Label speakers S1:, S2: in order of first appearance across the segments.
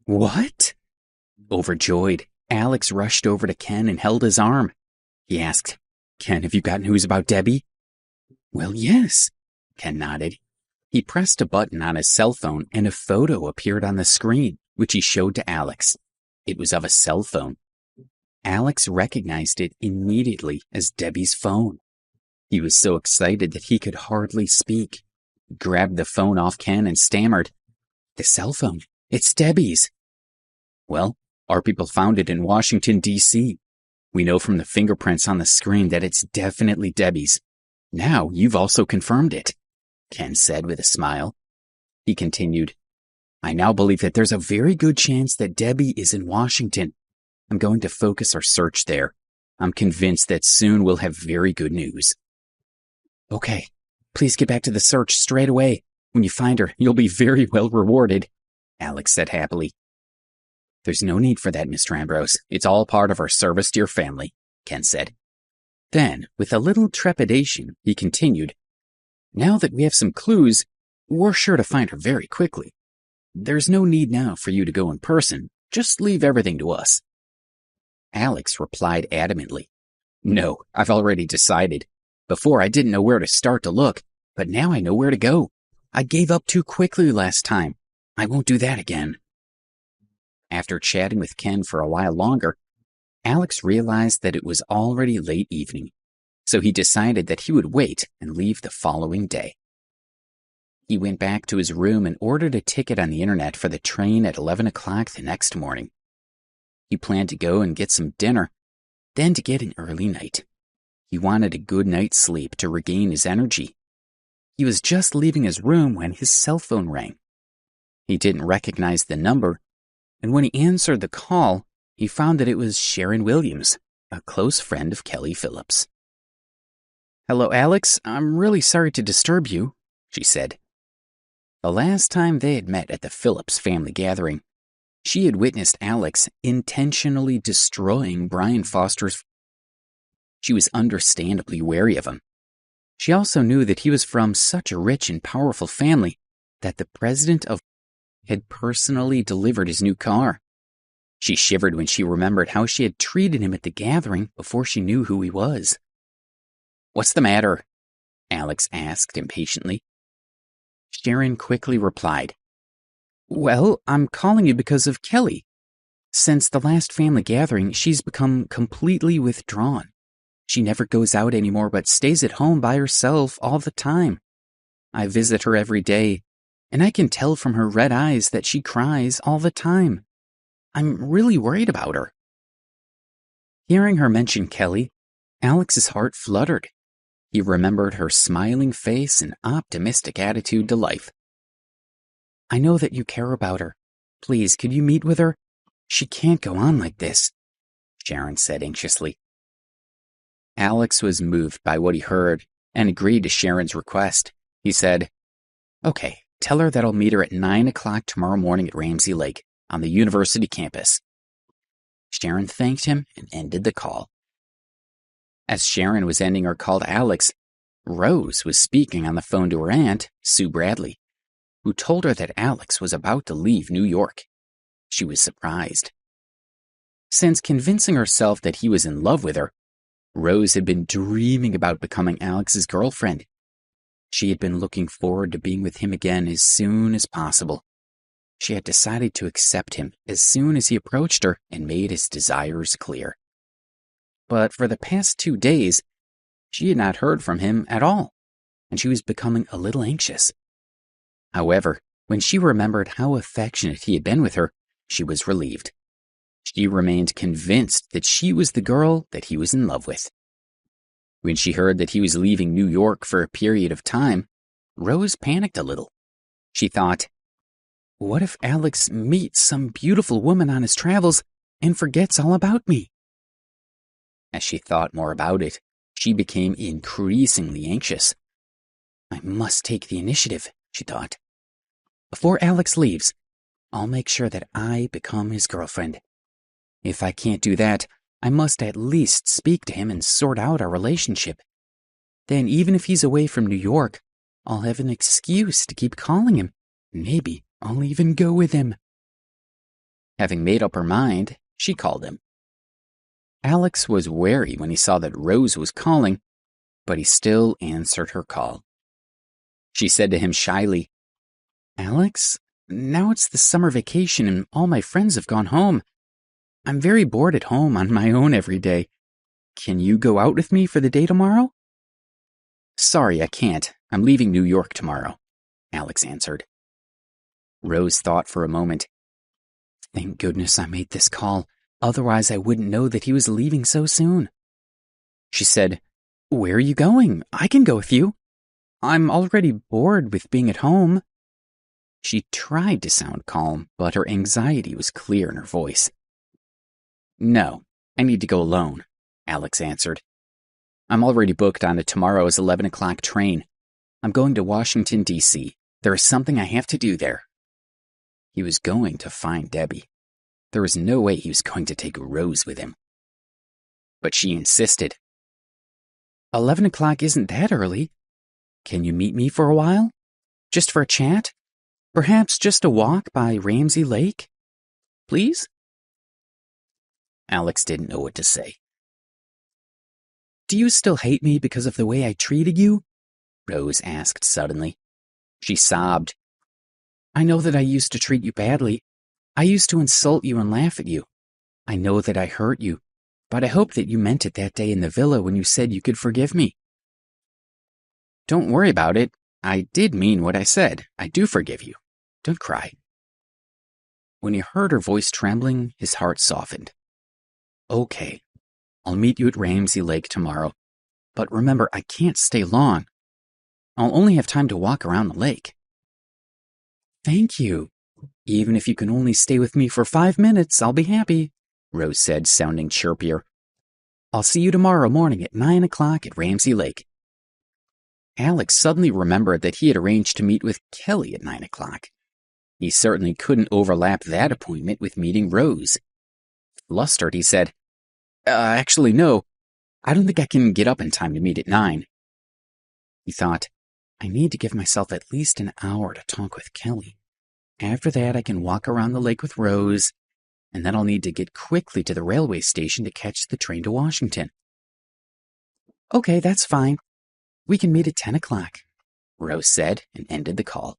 S1: What? Overjoyed, Alex rushed over to Ken and held his arm. He asked, Ken, have you got news about Debbie? Well, yes, Ken nodded. He pressed a button on his cell phone and a photo appeared on the screen, which he showed to Alex. It was of a cell phone. Alex recognized it immediately as Debbie's phone. He was so excited that he could hardly speak. He grabbed the phone off Ken and stammered, The cell phone, it's Debbie's. Well, our people found it in Washington, D.C. We know from the fingerprints on the screen that it's definitely Debbie's. Now you've also confirmed it, Ken said with a smile. He continued, I now believe that there's a very good chance that Debbie is in Washington. I'm going to focus our search there. I'm convinced that soon we'll have very good news. Okay, please get back to the search straight away. When you find her, you'll be very well rewarded, Alex said happily. There's no need for that, Mr. Ambrose. It's all part of our service to your family, Ken said. Then, with a little trepidation, he continued, Now that we have some clues, we're sure to find her very quickly. There's no need now for you to go in person. Just leave everything to us. Alex replied adamantly, No, I've already decided. Before I didn't know where to start to look, but now I know where to go. I gave up too quickly last time. I won't do that again. After chatting with Ken for a while longer, Alex realized that it was already late evening, so he decided that he would wait and leave the following day. He went back to his room and ordered a ticket on the internet for the train at 11 o'clock the next morning. He planned to go and get some dinner, then to get an early night. He wanted a good night's sleep to regain his energy. He was just leaving his room when his cell phone rang. He didn't recognize the number, and when he answered the call, he found that it was Sharon Williams, a close friend of Kelly Phillips. Hello, Alex. I'm really sorry to disturb you, she said. The last time they had met at the Phillips family gathering, she had witnessed Alex intentionally destroying Brian Foster's. She was understandably wary of him. She also knew that he was from such a rich and powerful family that the president of had personally delivered his new car. She shivered when she remembered how she had treated him at the gathering before she knew who he was. What's the matter? Alex asked impatiently. Sharon quickly replied, Well, I'm calling you because of Kelly. Since the last family gathering, she's become completely withdrawn. She never goes out anymore but stays at home by herself all the time. I visit her every day, and I can tell from her red eyes that she cries all the time. I'm really worried about her. Hearing her mention Kelly, Alex's heart fluttered. He remembered her smiling face and optimistic attitude to life. I know that you care about her. Please, could you meet with her? She can't go on like this, Sharon said anxiously. Alex was moved by what he heard and agreed to Sharon's request. He said, Okay, tell her that I'll meet her at 9 o'clock tomorrow morning at Ramsey Lake on the university campus. Sharon thanked him and ended the call. As Sharon was ending her call to Alex, Rose was speaking on the phone to her aunt, Sue Bradley, who told her that Alex was about to leave New York. She was surprised. Since convincing herself that he was in love with her, Rose had been dreaming about becoming Alex's girlfriend. She had been looking forward to being with him again as soon as possible. She had decided to accept him as soon as he approached her and made his desires clear. But for the past 2 days, she had not heard from him at all, and she was becoming a little anxious. However, when she remembered how affectionate he had been with her, she was relieved. She remained convinced that she was the girl that he was in love with. When she heard that he was leaving New York for a period of time, Rose panicked a little. She thought, what if Alex meets some beautiful woman on his travels and forgets all about me? As she thought more about it, she became increasingly anxious. I must take the initiative, she thought. Before Alex leaves, I'll make sure that I become his girlfriend. If I can't do that, I must at least speak to him and sort out our relationship. Then even if he's away from New York, I'll have an excuse to keep calling him. Maybe I'll even go with him. Having made up her mind, she called him. Alex was wary when he saw that Rose was calling, but he still answered her call. She said to him shyly, "Alex, now it's the summer vacation and all my friends have gone home. I'm very bored at home on my own every day. Can you go out with me for the day tomorrow?" "Sorry, I can't. I'm leaving New York tomorrow," Alex answered. Rose thought for a moment. Thank goodness I made this call. Otherwise, I wouldn't know that he was leaving so soon. She said, "Where are you going? I can go with you. I'm already bored with being at home." She tried to sound calm, but her anxiety was clear in her voice. "No, I need to go alone," Alex answered. "I'm already booked on tomorrow's 11 o'clock train. I'm going to Washington, D.C. There is something I have to do there." He was going to find Debbie. There was no way he was going to take Rose with him. But she insisted. 11 o'clock isn't that early. Can you meet me for a while? Just for a chat? Perhaps just a walk by Ramsey Lake? Please?" Alex didn't know what to say. "Do you still hate me because of the way I treated you?" Rose asked suddenly. She sobbed. "I know that I used to treat you badly. I used to insult you and laugh at you. I know that I hurt you, but I hope that you meant it that day in the villa when you said you could forgive me." "Don't worry about it. I did mean what I said. I do forgive you. Don't cry." When he heard her voice trembling, his heart softened. "Okay, I'll meet you at Ramsey Lake tomorrow. But remember, I can't stay long. I'll only have time to walk around the lake." "Thank you. Even if you can only stay with me for 5 minutes, I'll be happy," Rose said, sounding chirpier. "I'll see you tomorrow morning at 9 o'clock at Ramsey Lake." Alex suddenly remembered that he had arranged to meet with Kelly at 9 o'clock. He certainly couldn't overlap that appointment with meeting Rose. Flustered, he said, Actually, no. I don't think I can get up in time to meet at 9. He thought, I need to give myself at least an hour to talk with Kelly. After that, I can walk around the lake with Rose, and then I'll need to get quickly to the railway station to catch the train to Washington." "Okay, that's fine. We can meet at 10 o'clock, Rose said and ended the call.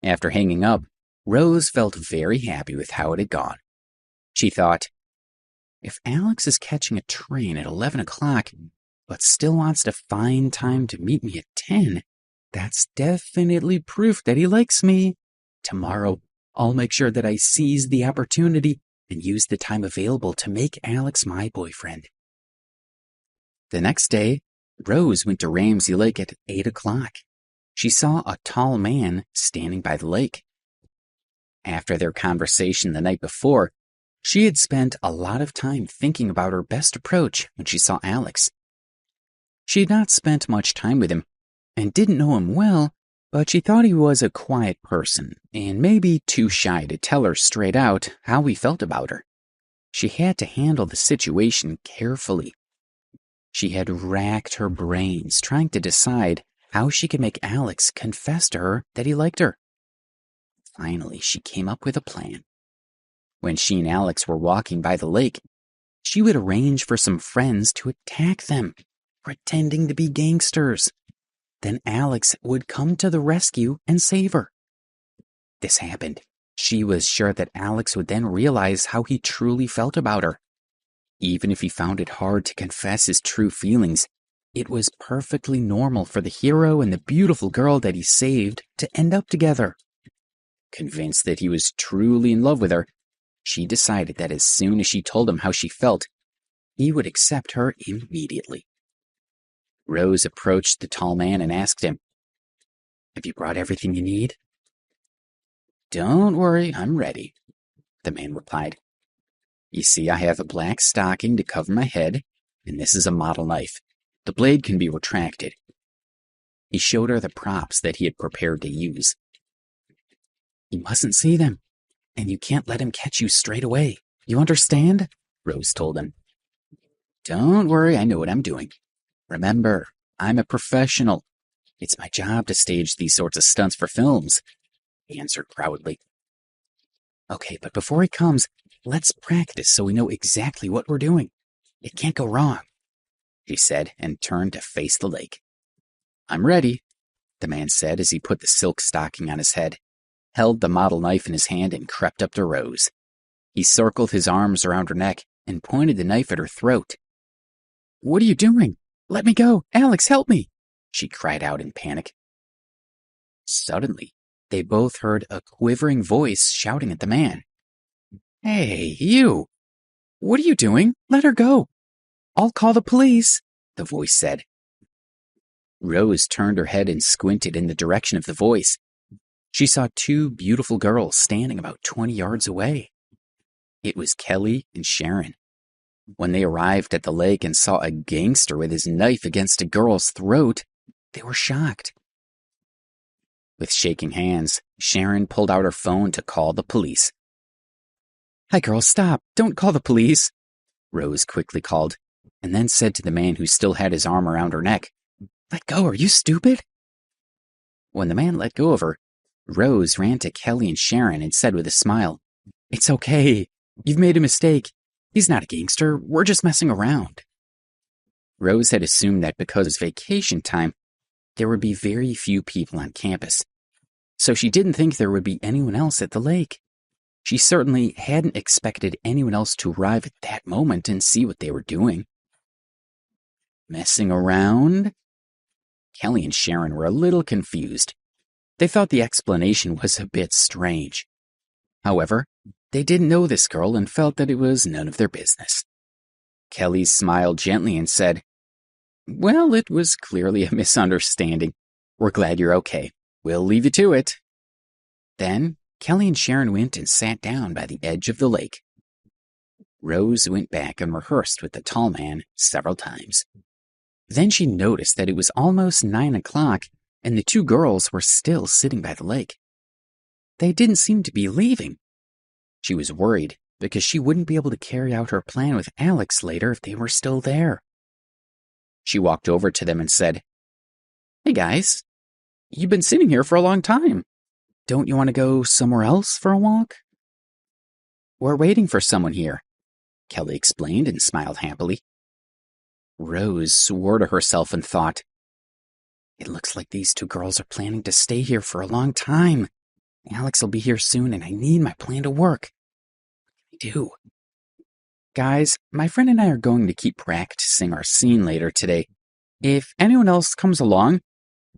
S1: After hanging up, Rose felt very happy with how it had gone. She thought, if Alex is catching a train at 11 o'clock, but still wants to find time to meet me at 10, that's definitely proof that he likes me. Tomorrow, I'll make sure that I seize the opportunity and use the time available to make Alex my boyfriend. The next day, Rose went to Ramsey Lake at 8 o'clock. She saw a tall man standing by the lake. After their conversation the night before, she had spent a lot of time thinking about her best approach when she saw Alex. She had not spent much time with him and didn't know him well, but she thought he was a quiet person and maybe too shy to tell her straight out how he felt about her. She had to handle the situation carefully. She had racked her brains trying to decide how she could make Alex confess to her that he liked her. Finally, she came up with a plan. When she and Alex were walking by the lake, she would arrange for some friends to attack them, pretending to be gangsters. Then Alex would come to the rescue and save her. This happened. She was sure that Alex would then realize how he truly felt about her. Even if he found it hard to confess his true feelings, it was perfectly normal for the hero and the beautiful girl that he saved to end up together. Convinced that he was truly in love with her, she decided that as soon as she told him how she felt, he would accept her immediately. Rose approached the tall man and asked him, "Have you brought everything you need?" "Don't worry, I'm ready," the man replied. "You see, I have a black stocking to cover my head, and this is a model knife. The blade can be retracted." He showed her the props that he had prepared to use. "You mustn't see them, and you can't let him catch you straight away. You understand?" Rose told him. "Don't worry, I know what I'm doing. Remember, I'm a professional. It's my job to stage these sorts of stunts for films," he answered proudly. Okay, but before he comes, let's practice so we know exactly what we're doing. It can't go wrong, she said and turned to face the lake. I'm ready, the man said as he put the silk stocking on his head, held the model knife in his hand and crept up to Rose. He circled his arms around her neck and pointed the knife at her throat. What are you doing? Let me go! Alex, help me! She cried out in panic. Suddenly, they both heard a quivering voice shouting at the man. Hey, you! What are you doing? Let her go! I'll call the police, the voice said. Rose turned her head and squinted in the direction of the voice. She saw two beautiful girls standing about 20 yards away. It was Kelly and Sharon. When they arrived at the lake and saw a gangster with his knife against a girl's throat, they were shocked. With shaking hands, Sharon pulled out her phone to call the police. Hi, girls, stop. Don't call the police, Rose quickly called, and then said to the man who still had his arm around her neck, Let go, are you stupid? When the man let go of her, Rose ran to Kelly and Sharon and said with a smile, It's okay. You've made a mistake. He's not a gangster. We're just messing around. Rose had assumed that because it's vacation time, there would be very few people on campus. So she didn't think there would be anyone else at the lake. She certainly hadn't expected anyone else to arrive at that moment and see what they were doing. Messing around? Kelly and Sharon were a little confused. They thought the explanation was a bit strange. However, they didn't know this girl and felt that it was none of their business. Kelly smiled gently and said, Well, it was clearly a misunderstanding. We're glad you're okay. We'll leave you to it. Then, Kelly and Sharon went and sat down by the edge of the lake. Rose went back and rehearsed with the tall man several times. Then she noticed that it was almost 9 o'clock and the two girls were still sitting by the lake. They didn't seem to be leaving. She was worried because she wouldn't be able to carry out her plan with Alex later if they were still there. She walked over to them and said, Hey guys, you've been sitting here for a long time. Don't you want to go somewhere else for a walk? We're waiting for someone here, Kelly explained and smiled happily. Rose swore to herself and thought, It looks like these two girls are planning to stay here for a long time. Alex will be here soon and I need my plan to work. What can I do? Guys, my friend and I are going to keep practicing our scene later today. If anyone else comes along,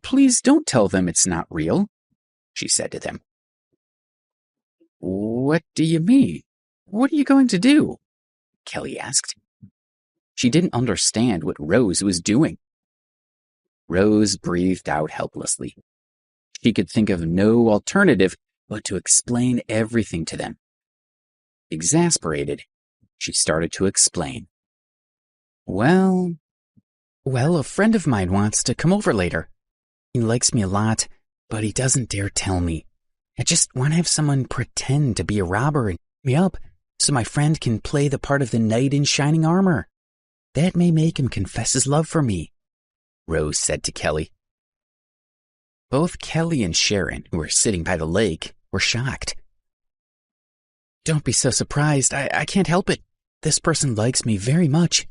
S1: please don't tell them it's not real, she said to them. What do you mean? What are you going to do? Kelly asked. She didn't understand what Rose was doing. Rose breathed out helplessly. She could think of no alternative but to explain everything to them. Exasperated, she started to explain. Well, a friend of mine wants to come over later. He likes me a lot, but he doesn't dare tell me. I just want to have someone pretend to be a robber and pick me up so my friend can play the part of the knight in shining armor. That may make him confess his love for me, Rose said to Kelly. Both Kelly and Sharon, who were sitting by the lake, were shocked. Don't be so surprised. I can't help it. This person likes me very much,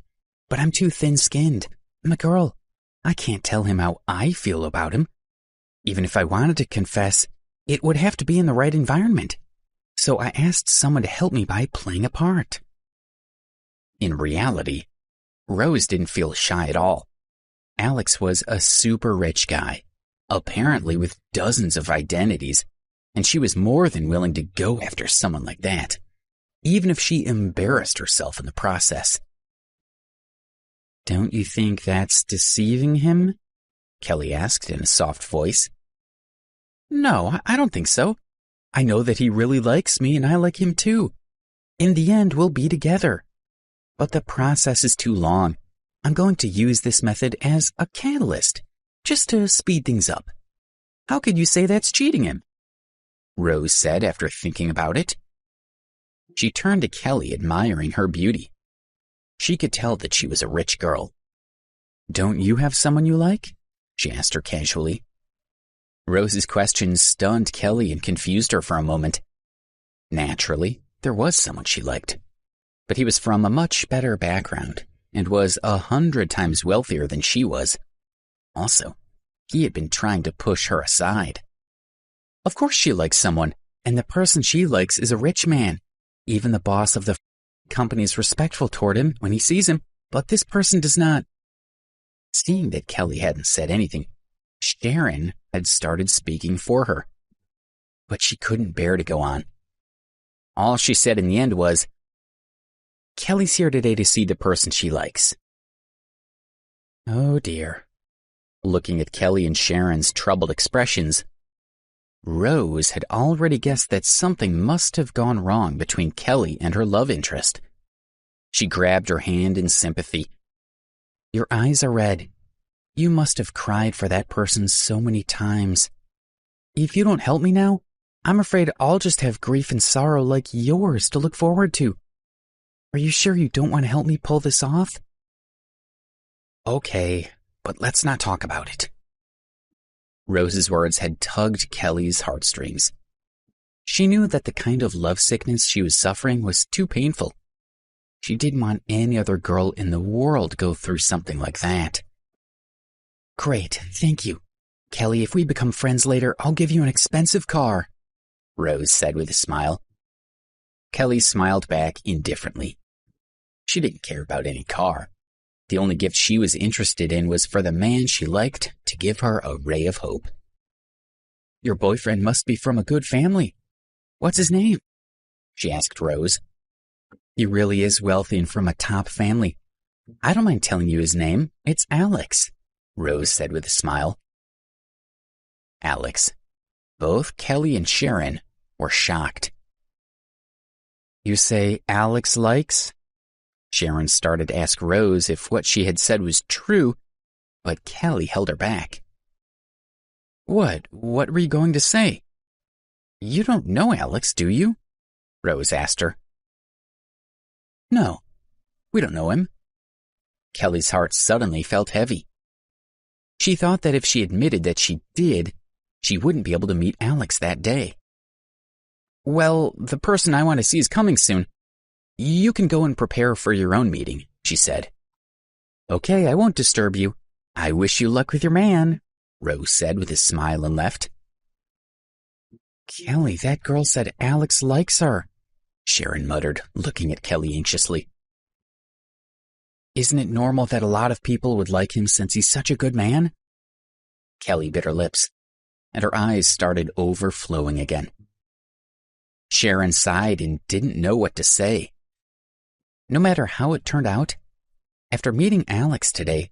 S1: but I'm too thin-skinned. I'm a girl. I can't tell him how I feel about him. Even if I wanted to confess, it would have to be in the right environment. So I asked someone to help me by playing a part. In reality, Rose didn't feel shy at all. Alex was a super rich guy, apparently with dozens of identities, and she was more than willing to go after someone like that, even if she embarrassed herself in the process. Don't you think that's deceiving him? Kelly asked in a soft voice. No, I don't think so. I know that he really likes me and I like him too. In the end, we'll be together. But the process is too long. I'm going to use this method as a catalyst, just to speed things up. How could you say that's cheating him? Rose said after thinking about it. She turned to Kelly, admiring her beauty. She could tell that she was a rich girl. Don't you have someone you like? She asked her casually. Rose's question stunned Kelly and confused her for a moment. Naturally, there was someone she liked, but he was from a much better background and was 100 times wealthier than she was. Also, he had been trying to push her aside. Of course she likes someone, and the person she likes is a rich man. Even the boss of the company is respectful toward him when he sees him, but this person does not. Seeing that Kelly hadn't said anything, Sharon had started speaking for her. But she couldn't bear to go on. All she said in the end was, "Kelly's here today to see the person she likes." Oh dear. Looking at Kelly and Sharon's troubled expressions, Rose had already guessed that something must have gone wrong between Kelly and her love interest. She grabbed her hand in sympathy. "Your eyes are red. You must have cried for that person so many times. If you don't help me now, I'm afraid I'll just have grief and sorrow like yours to look forward to. Are you sure you don't want to help me pull this off?" "Okay, but let's not talk about it." Rose's words had tugged Kelly's heartstrings. She knew that the kind of lovesickness she was suffering was too painful. She didn't want any other girl in the world to go through something like that. "Great, thank you. Kelly, if we become friends later, I'll give you an expensive car," Rose said with a smile. Kelly smiled back indifferently. She didn't care about any car. The only gift she was interested in was for the man she liked to give her a ray of hope. "Your boyfriend must be from a good family. What's his name?" she asked Rose. "He really is wealthy and from a top family. I don't mind telling you his name. It's Alex," Rose said with a smile. Alex. Both Kelly and Sharon were shocked. "You say Alex likes?" Sharon started to ask Rose if what she had said was true, but Kelly held her back. What were you going to say?" "You don't know Alex, do you?" Rose asked her. "No, we don't know him." Kelly's heart suddenly felt heavy. She thought that if she admitted that she did, she wouldn't be able to meet Alex that day. "Well, the person I want to see is coming soon. You can go and prepare for your own meeting," she said. "Okay, I won't disturb you. I wish you luck with your man," Rose said with a smile and left. "Kelly, that girl said Alex likes her," Sharon muttered, looking at Kelly anxiously. "Isn't it normal that a lot of people would like him since he's such a good man?" Kelly bit her lips, and her eyes started overflowing again. Sharon sighed and didn't know what to say. No matter how it turned out, after meeting Alex today,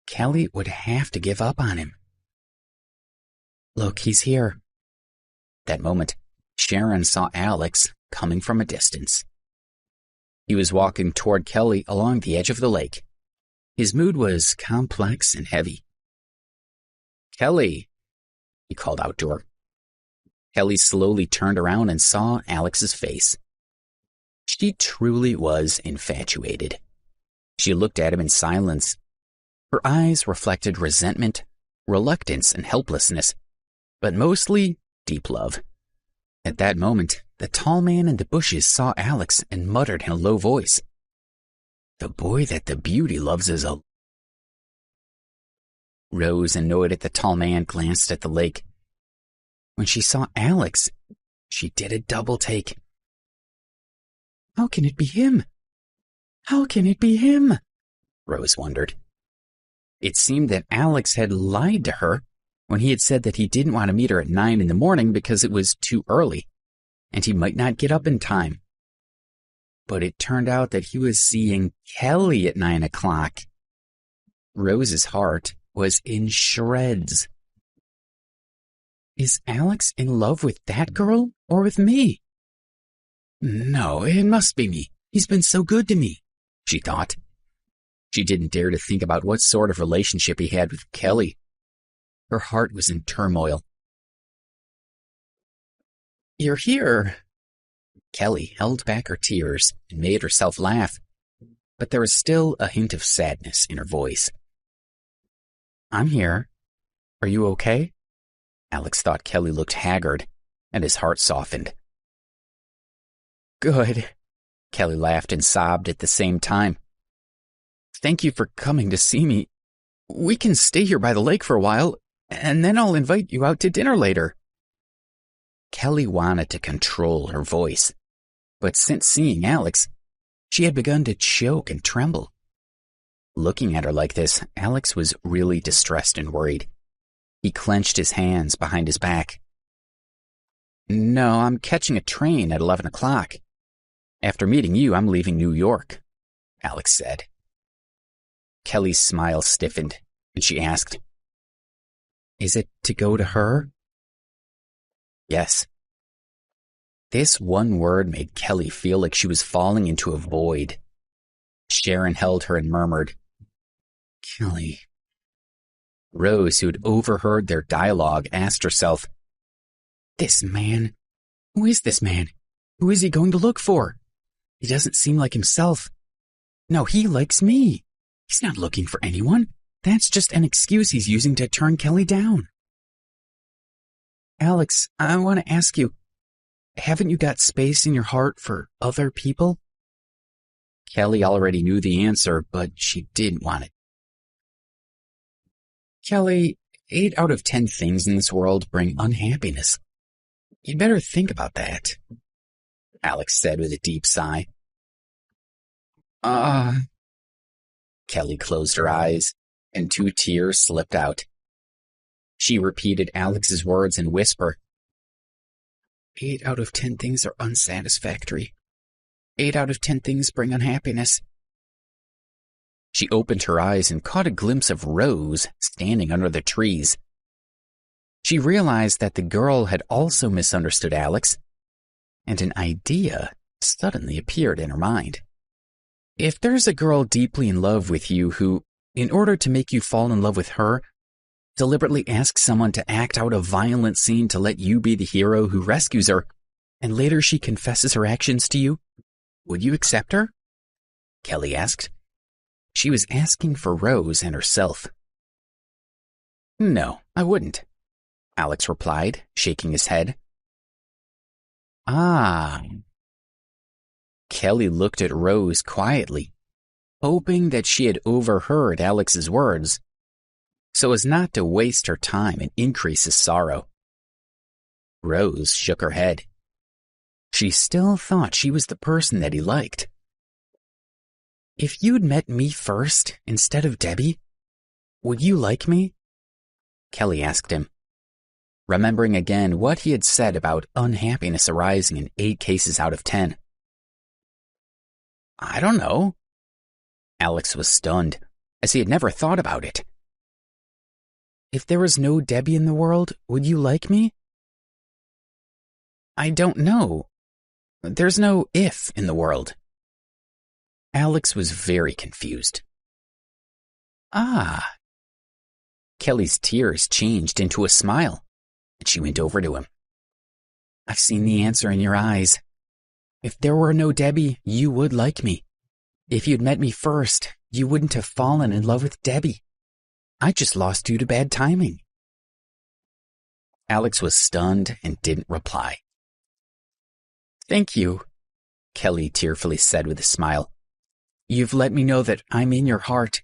S1: Kelly would have to give up on him. "Look, he's here." That moment, Sharon saw Alex coming from a distance. He was walking toward Kelly along the edge of the lake. His mood was complex and heavy. "Kelly," he called out to her. Kelly slowly turned around and saw Alex's face. She truly was infatuated. She looked at him in silence. Her eyes reflected resentment, reluctance, and helplessness, but mostly deep love. At that moment, the tall man in the bushes saw Alex and muttered in a low voice, "The boy that the beauty loves is a..." Rose, annoyed at the tall man, glanced at the lake. When she saw Alex, she did a double take. "How can it be him? How can it be him?" Rose wondered. It seemed that Alex had lied to her when he had said that he didn't want to meet her at 9 in the morning because it was too early, and he might not get up in time. But it turned out that he was seeing Kelly at 9 o'clock. Rose's heart was in shreds. Is Alex in love with that girl or with me? No, it must be me. He's been so good to me, she thought. She didn't dare to think about what sort of relationship he had with Kelly. Her heart was in turmoil. You're here. Kelly held back her tears and made herself laugh, but there was still a hint of sadness in her voice. I'm here. Are you okay? Alex thought Kelly looked haggard, and his heart softened. Good. Kelly laughed and sobbed at the same time. Thank you for coming to see me. We can stay here by the lake for a while, and then I'll invite you out to dinner later. Kelly wanted to control her voice, but since seeing Alex, she had begun to choke and tremble. Looking at her like this, Alex was really distressed and worried. He clenched his hands behind his back. No, I'm catching a train at 11 o'clock. After meeting you, I'm leaving New York, Alex said. Kelly's smile stiffened, and she asked, Is it to go to her? Yes. This one word made Kelly feel like she was falling into a void. Sharon held her and murmured, Kelly. Rose, who had overheard their dialogue, asked herself, This man? Who is this man? Who is he going to look for? He doesn't seem like himself. No, he likes me. He's not looking for anyone. That's just an excuse he's using to turn Kelly down. Alex, I want to ask you, haven't you got space in your heart for other people? Kelly already knew the answer, but she didn't want it. Kelly, 8 out of 10 things in this world bring unhappiness. You'd better think about that, Alex said with a deep sigh. Kelly closed her eyes, and 2 tears slipped out. She repeated Alex's words in a whisper. 8 out of 10 things are unsatisfactory. 8 out of 10 things bring unhappiness. She opened her eyes and caught a glimpse of Rose standing under the trees. She realized that the girl had also misunderstood Alex, and an idea suddenly appeared in her mind. If there's a girl deeply in love with you who, in order to make you fall in love with her, deliberately asks someone to act out a violent scene to let you be the hero who rescues her, and later she confesses her actions to you, would you accept her? Kelly asked. She was asking for Rose and herself. No, I wouldn't, Alex replied, shaking his head. Kelly looked at Rose quietly, hoping that she had overheard Alex's words, so as not to waste her time and increase his sorrow. Rose shook her head. She still thought she was the person that he liked. If you'd met me first instead of Debbie, would you like me? Kelly asked him, remembering again what he had said about unhappiness arising in 8 cases out of 10. I don't know. Alex was stunned, as he had never thought about it. If there was no Debbie in the world, would you like me? I don't know. There's no if in the world. Alex was very confused. Kelly's tears changed into a smile, and she went over to him. I've seen the answer in your eyes. If there were no Debbie, you would like me. If you'd met me first, you wouldn't have fallen in love with Debbie. I just lost due to bad timing. Alex was stunned and didn't reply. Thank you, Kelly tearfully said with a smile. You've let me know that I'm in your heart.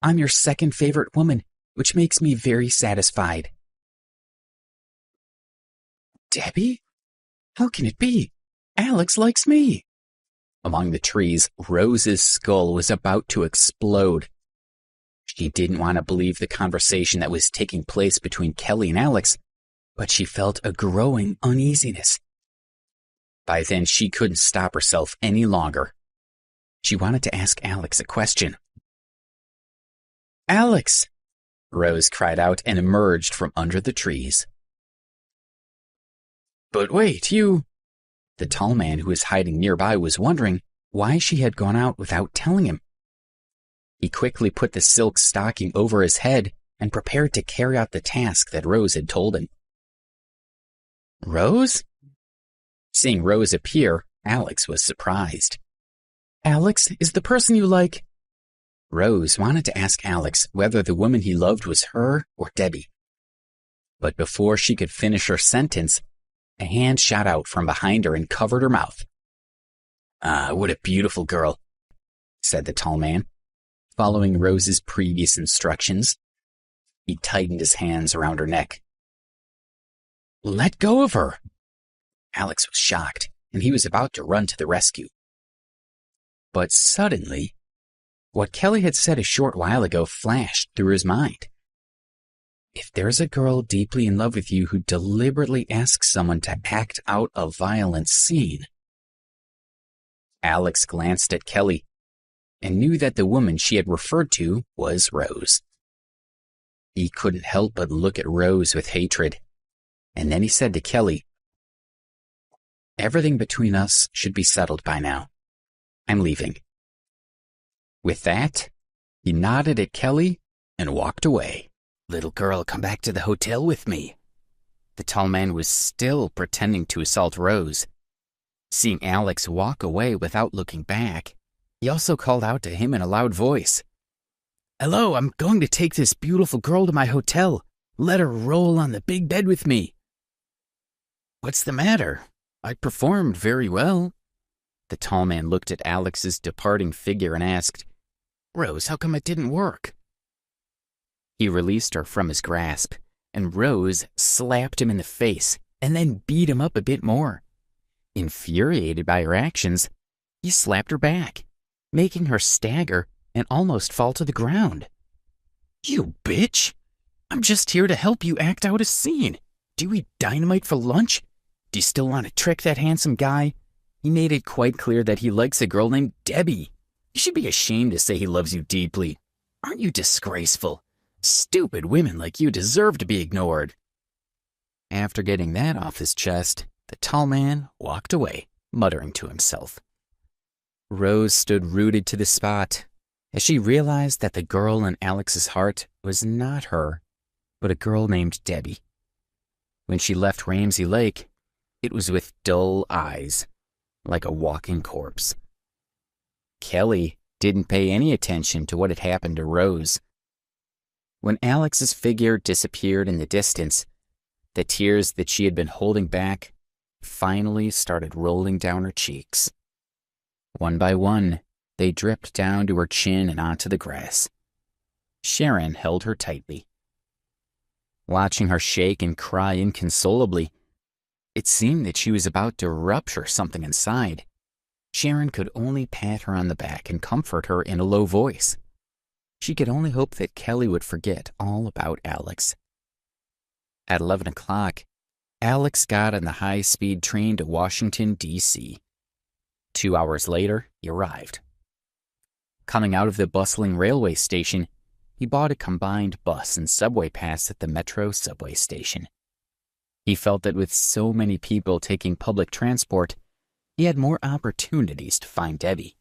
S1: I'm your second favorite woman, which makes me very satisfied. Debbie? How can it be? Alex likes me. Among the trees, Rose's skull was about to explode. She didn't want to believe the conversation that was taking place between Kelly and Alex, but she felt a growing uneasiness. By then, she couldn't stop herself any longer. She wanted to ask Alex a question. Alex! Rose cried out and emerged from under the trees. But wait, you... The tall man who was hiding nearby was wondering why she had gone out without telling him. He quickly put the silk stocking over his head and prepared to carry out the task that Rose had told him. Rose? Seeing Rose appear, Alex was surprised. Alex is the person you like? Rose wanted to ask Alex whether the woman he loved was her or Debbie. But before she could finish her sentence, a hand shot out from behind her and covered her mouth. "Ah, what a beautiful girl," said the tall man, following Rose's previous instructions. He tightened his hands around her neck. "Let go of her!" Alex was shocked, and he was about to run to the rescue. But suddenly, what Kelly had said a short while ago flashed through his mind. If there's a girl deeply in love with you who deliberately asks someone to act out a violent scene... Alex glanced at Kelly and knew that the woman she had referred to was Rose. He couldn't help but look at Rose with hatred, and then he said to Kelly, "Everything between us should be settled by now. I'm leaving." With that, he nodded at Kelly and walked away. "Little girl, come back to the hotel with me." The tall man was still pretending to assault Rose. Seeing Alex walk away without looking back, he also called out to him in a loud voice, "Hello, I'm going to take this beautiful girl to my hotel. Let her roll on the big bed with me." "What's the matter? I performed very well." The tall man looked at Alex's departing figure and asked, "Rose, how come it didn't work?" He released her from his grasp, and Rose slapped him in the face and then beat him up a bit more. Infuriated by her actions, he slapped her back, making her stagger and almost fall to the ground. "You bitch! I'm just here to help you act out a scene. Do you eat dynamite for lunch? Do you still want to trick that handsome guy? He made it quite clear that he likes a girl named Debbie. You should be ashamed to say he loves you deeply. Aren't you disgraceful? Stupid women like you deserve to be ignored." After getting that off his chest, the tall man walked away, muttering to himself. Rose stood rooted to the spot as she realized that the girl in Alex's heart was not her, but a girl named Debbie. When she left Ramsey Lake, it was with dull eyes, like a walking corpse. Kelly didn't pay any attention to what had happened to Rose. When Alex's figure disappeared in the distance, the tears that she had been holding back finally started rolling down her cheeks. One by one, they dripped down to her chin and onto the grass. Sharon held her tightly. Watching her shake and cry inconsolably, it seemed that she was about to rupture something inside. Sharon could only pat her on the back and comfort her in a low voice. She could only hope that Kelly would forget all about Alex. At 11 o'clock, Alex got on the high-speed train to Washington, D.C. 2 hours later, he arrived. Coming out of the bustling railway station, he bought a combined bus and subway pass at the Metro subway station. He felt that with so many people taking public transport, he had more opportunities to find Debbie.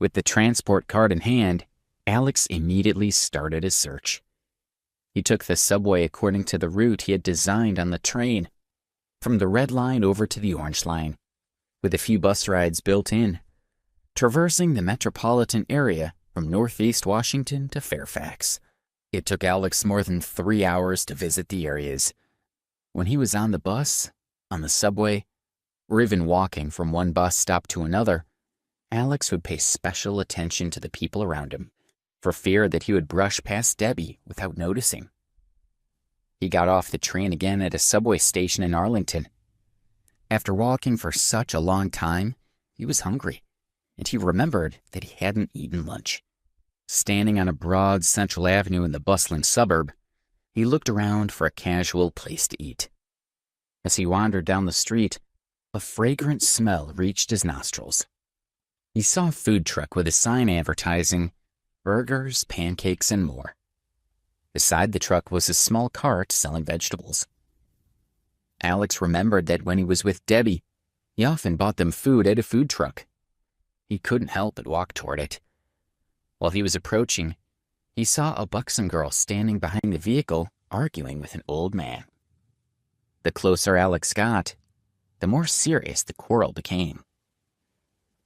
S1: With the transport card in hand, Alex immediately started his search. He took the subway according to the route he had designed on the train, from the Red Line over to the Orange Line, with a few bus rides built in, traversing the metropolitan area from Northeast Washington to Fairfax. It took Alex more than 3 hours to visit the areas. When he was on the bus, on the subway, or even walking from one bus stop to another, Alex would pay special attention to the people around him, for fear that he would brush past Debbie without noticing. He got off the train again at a subway station in Arlington. After walking for such a long time, he was hungry, and he remembered that he hadn't eaten lunch. Standing on a broad Central Avenue in the bustling suburb, he looked around for a casual place to eat. As he wandered down the street, a fragrant smell reached his nostrils. He saw a food truck with a sign advertising burgers, pancakes, and more. Beside the truck was a small cart selling vegetables. Alex remembered that when he was with Debbie, he often bought them food at a food truck. He couldn't help but walk toward it. While he was approaching, he saw a buxom girl standing behind the vehicle arguing with an old man. The closer Alex got, the more serious the quarrel became.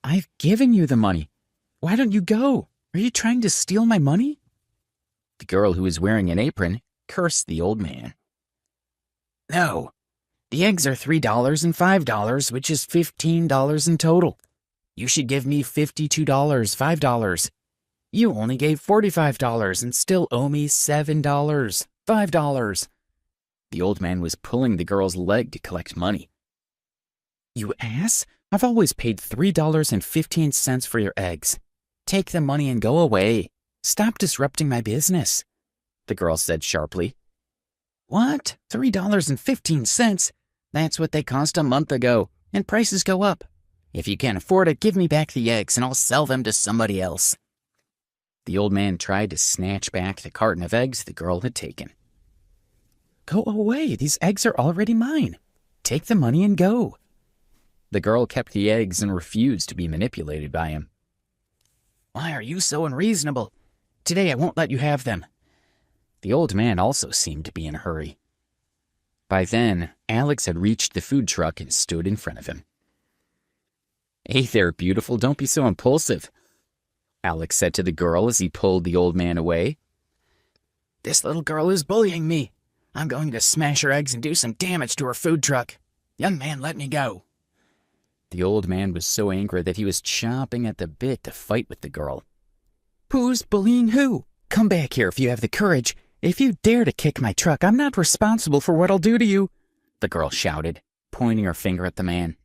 S1: "I've given you the money. Why don't you go? Are you trying to steal my money?" The girl, who was wearing an apron, cursed the old man. "No, the eggs are $3 and $5, which is $15 in total. You should give me $52, $5. You only gave $45 and still owe me $7, $5. The old man was pulling the girl's leg to collect money. You ass! I've always paid $3.15 for your eggs. Take the money and go away. Stop disrupting my business, the girl said sharply. What? $3.15? That's what they cost a month ago, and prices go up. If you can't afford it, give me back the eggs and I'll sell them to somebody else. The old man tried to snatch back the carton of eggs the girl had taken. Go away, these eggs are already mine. Take the money and go. The girl kept the eggs and refused to be manipulated by him. Why are you so unreasonable? Today I won't let you have them. The old man also seemed to be in a hurry. By then, Alex had reached the food truck and stood in front of him. Hey there, beautiful, don't be so impulsive, Alex said to the girl as he pulled the old man away. This little girl is bullying me. I'm going to smash her eggs and do some damage to her food truck. Young man, let me go. The old man was so angry that he was chomping at the bit to fight with the girl. Who's bullying who? Come back here if you have the courage. If you dare to kick my truck, I'm not responsible for what I'll do to you, the girl shouted, pointing her finger at the man.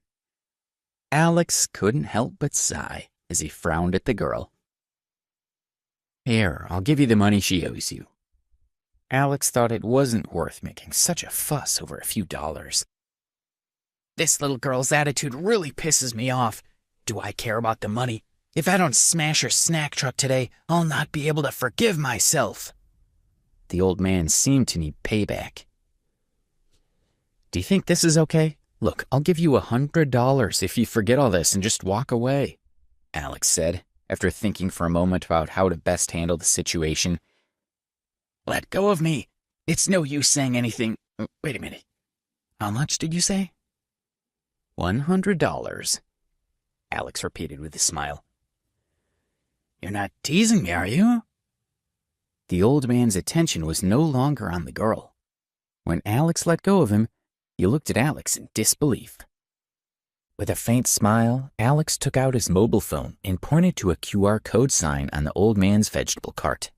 S1: Alex couldn't help but sigh as he frowned at the girl. Here, I'll give you the money she owes you. Alex thought it wasn't worth making such a fuss over a few dollars. This little girl's attitude really pisses me off. Do I care about the money? If I don't smash her snack truck today, I'll not be able to forgive myself. The old man seemed to need payback. Do you think this is okay? Look, I'll give you $100 if you forget all this and just walk away, Alex said, after thinking for a moment about how to best handle the situation. Let go of me. It's no use saying anything. Wait a minute. How much did you say? $100, Alex repeated with a smile. You're not teasing me, are you? The old man's attention was no longer on the girl. When Alex let go of him, he looked at Alex in disbelief. With a faint smile, Alex took out his mobile phone and pointed to a QR code sign on the old man's vegetable cart.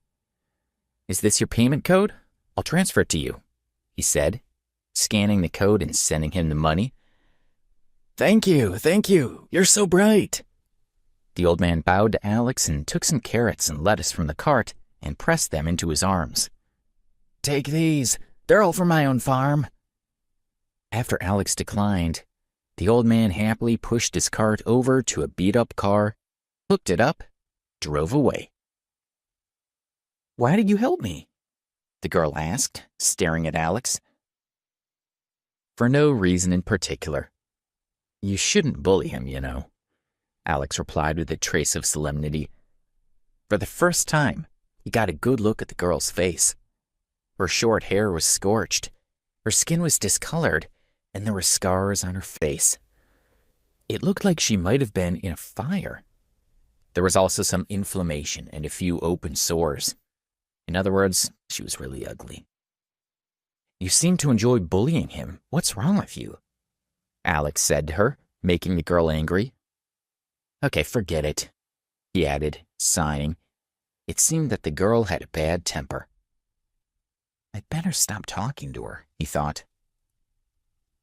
S1: Is this your payment code? I'll transfer it to you, he said, scanning the code and sending him the money. Thank you. You're so bright. The old man bowed to Alex and took some carrots and lettuce from the cart and pressed them into his arms. Take these. They're all from my own farm. After Alex declined, the old man happily pushed his cart over to a beat-up car, hooked it up, drove away. Why did you help me? The girl asked, staring at Alex. For no reason in particular. You shouldn't bully him, you know, Alex replied with a trace of solemnity. For the first time, he got a good look at the girl's face. Her short hair was scorched, her skin was discolored, and there were scars on her face. It looked like she might have been in a fire. There was also some inflammation and a few open sores. In other words, she was really ugly. You seem to enjoy bullying him. What's wrong with you? Alex said to her, making the girl angry. Okay, forget it, he added, sighing. It seemed that the girl had a bad temper. I'd better stop talking to her, he thought.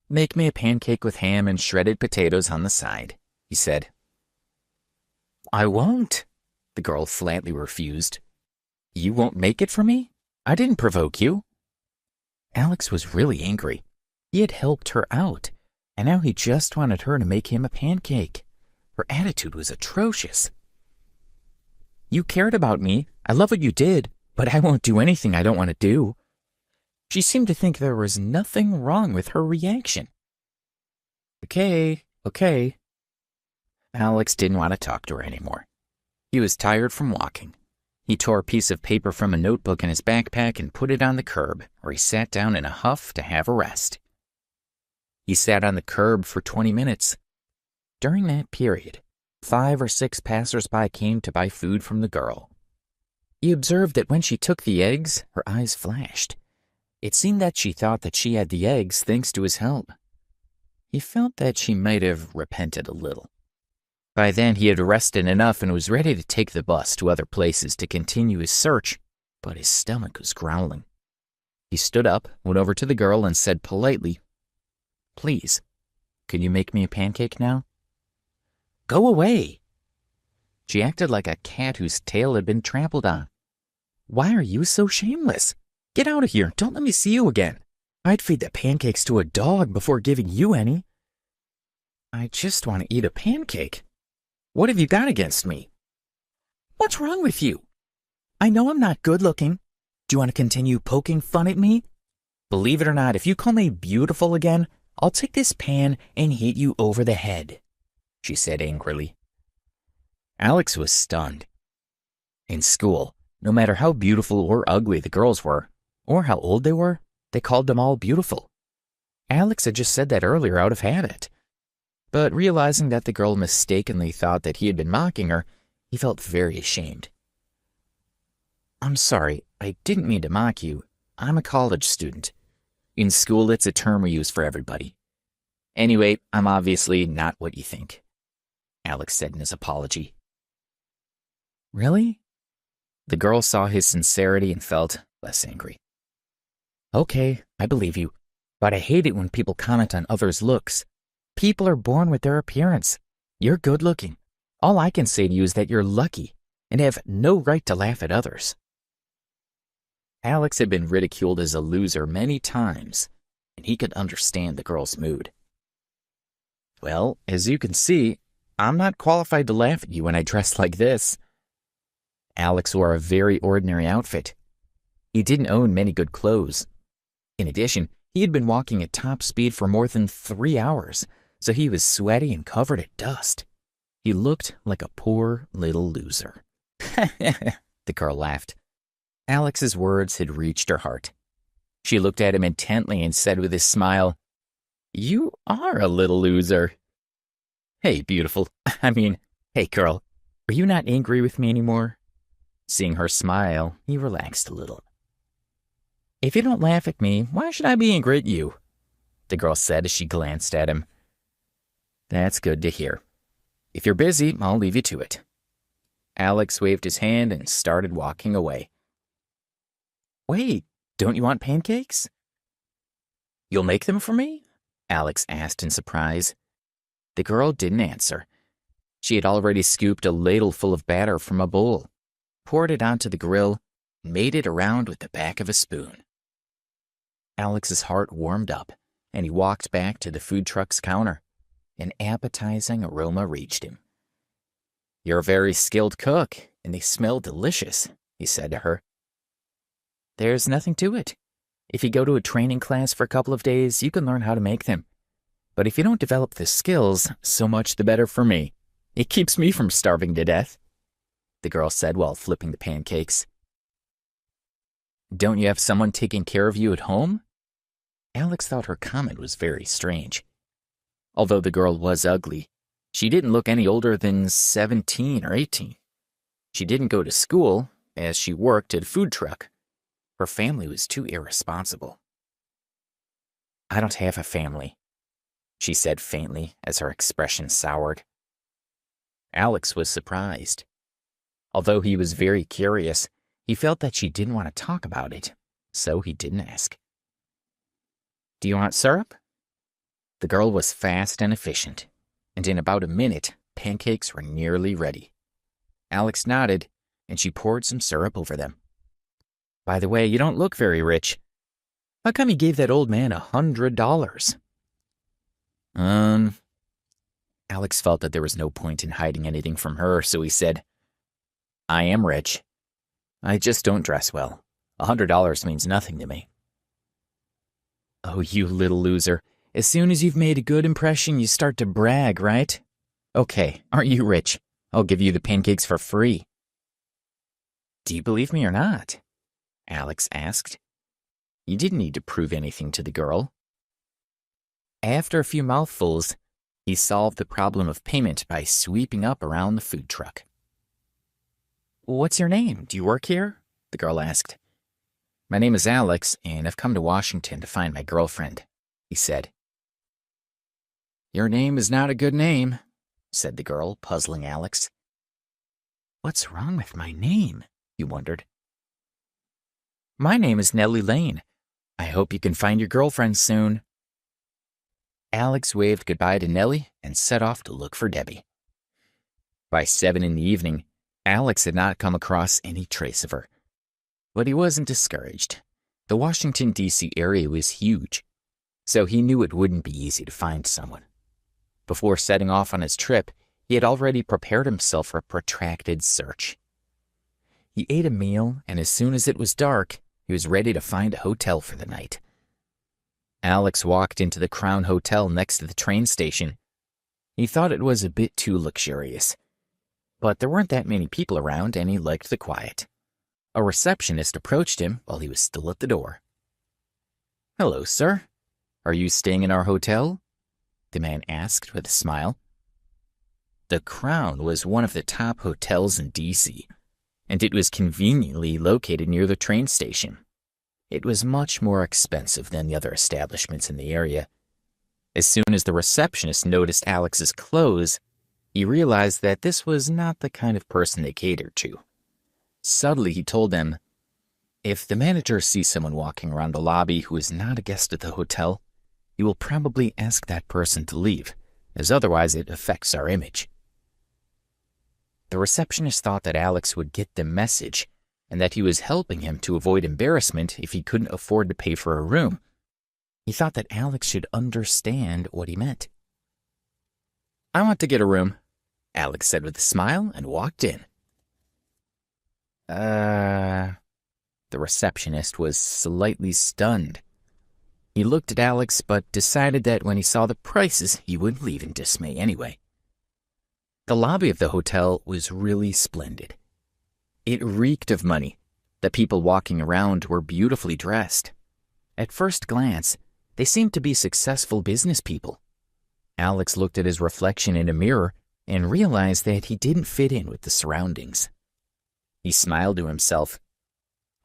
S1: Make me a pancake with ham and shredded potatoes on the side, he said. I won't, the girl flatly refused. You won't make it for me? I didn't provoke you. Alex was really angry. He had helped her out, and now he just wanted her to make him a pancake. Her attitude was atrocious. You cared about me. I love what you did, but I won't do anything I don't want to do. She seemed to think there was nothing wrong with her reaction. Okay. Alex didn't want to talk to her anymore. He was tired from walking. He tore a piece of paper from a notebook in his backpack and put it on the curb, where he sat down in a huff to have a rest. He sat on the curb for 20 minutes. During that period, 5 or 6 passers-by came to buy food from the girl. He observed that when she took the eggs, her eyes flashed. It seemed that she thought that she had the eggs thanks to his help. He felt that she might have repented a little.
S2: By then, he had rested enough and was ready to take the bus to other places to continue his search, but his stomach was growling. He stood up, went over to the girl, and said politely, "Please, could you make me a pancake now?" "Go away." She acted like a cat whose tail had been trampled on. "Why are you so shameless? Get out of here. Don't let me see you again. I'd feed the pancakes to a dog before giving you any." "I just want to eat a pancake. What have you got against me?" "What's wrong with you? I know I'm not good looking. Do you want to continue poking fun at me? Believe it or not, if you call me beautiful again, I'll take this pan and hit you over the head," she said angrily. Alex was stunned. In school, no matter how beautiful or ugly the girls were, or how old they were, they called them all beautiful. Alex had just said that earlier out of habit. But realizing that the girl mistakenly thought that he had been mocking her, he felt very ashamed. "I'm sorry, I didn't mean to mock you. I'm a college student. In school, it's a term we use for everybody. Anyway, I'm obviously not what you think," Alex said in his apology. "Really?" The girl saw his sincerity and felt less angry. "Okay, I believe you, but I hate it when people comment on others' looks. People are born with their appearance. You're good looking. All I can say to you is that you're lucky and have no right to laugh at others." Alex had been ridiculed as a loser many times, and he could understand the girl's mood. "Well, as you can see, I'm not qualified to laugh at you when I dress like this." Alex wore a very ordinary outfit. He didn't own many good clothes. In addition, he had been walking at top speed for more than 3 hours, so he was sweaty and covered in dust. He looked like a poor little loser. The girl laughed. Alex's words had reached her heart. She looked at him intently and said with a smile, "You are a little loser." "Hey, beautiful. Hey, girl, are you not angry with me anymore?" Seeing her smile, he relaxed a little. "If you don't laugh at me, why should I be angry at you?" the girl said as she glanced at him. "That's good to hear. If you're busy, I'll leave you to it." Alex waved his hand and started walking away. "Wait, don't you want pancakes?" "You'll make them for me?" Alex asked in surprise. The girl didn't answer. She had already scooped a ladle full of batter from a bowl, poured it onto the grill, and made it around with the back of a spoon. Alex's heart warmed up, and he walked back to the food truck's counter. An appetizing aroma reached him. "You're a very skilled cook, and they smell delicious," he said to her. "There's nothing to it. If you go to a training class for a couple of days, you can learn how to make them. But if you don't develop the skills, so much the better for me. It keeps me from starving to death," the girl said while flipping the pancakes. "Don't you have someone taking care of you at home?" Alex thought her comment was very strange. Although the girl was ugly, she didn't look any older than 17 or 18. She didn't go to school, as she worked at a food truck. Her family was too irresponsible. "I don't have a family," she said faintly as her expression soured. Alex was surprised. Although he was very curious, he felt that she didn't want to talk about it, so he didn't ask. "Do you want syrup?" The girl was fast and efficient, and in about a minute, pancakes were nearly ready. Alex nodded, and she poured some syrup over them. "By the way, you don't look very rich. How come you gave that old man $100? Alex felt that there was no point in hiding anything from her, so he said, "I am rich. I just don't dress well. $100 means nothing to me." "Oh, you little loser. As soon as you've made a good impression, you start to brag, right? Okay, aren't you rich? I'll give you the pancakes for free." "Do you believe me or not?" Alex asked. He didn't need to prove anything to the girl. After a few mouthfuls, he solved the problem of payment by sweeping up around the food truck. "What's your name? Do you work here?" the girl asked. "My name is Alex, and I've come to Washington to find my girlfriend," he said. "Your name is not a good name," said the girl, puzzling Alex. What's wrong with my name? He wondered. My name is Nellie Lane. I hope you can find your girlfriend soon. Alex waved goodbye to Nellie and set off to look for Debbie. By 7 in the evening, Alex had not come across any trace of her. But he wasn't discouraged. The Washington, D.C. area was huge, so he knew it wouldn't be easy to find someone. Before setting off on his trip, he had already prepared himself for a protracted search. He ate a meal, and as soon as it was dark, he was ready to find a hotel for the night. Alex walked into the Crown Hotel next to the train station. He thought it was a bit too luxurious, but there weren't that many people around, and he liked the quiet. A receptionist approached him while he was still at the door. Hello, sir. Are you staying in our hotel? The man asked with a smile. The Crown was one of the top hotels in D.C., and it was conveniently located near the train station. It was much more expensive than the other establishments in the area. As soon as the receptionist noticed Alex's clothes, he realized that this was not the kind of person they catered to. Subtly, he told them, if the manager sees someone walking around the lobby who is not a guest at the hotel, he will probably ask that person to leave, as otherwise it affects our image. The receptionist thought that Alex would get the message and that he was helping him to avoid embarrassment if he couldn't afford to pay for a room. He thought that Alex should understand what he meant. I want to get a room, Alex said with a smile and walked in. The receptionist was slightly stunned. He looked at Alex but decided that when he saw the prices, he would leave in dismay anyway. The lobby of the hotel was really splendid. It reeked of money. The people walking around were beautifully dressed. At first glance, they seemed to be successful business people. Alex looked at his reflection in a mirror and realized that he didn't fit in with the surroundings. He smiled to himself.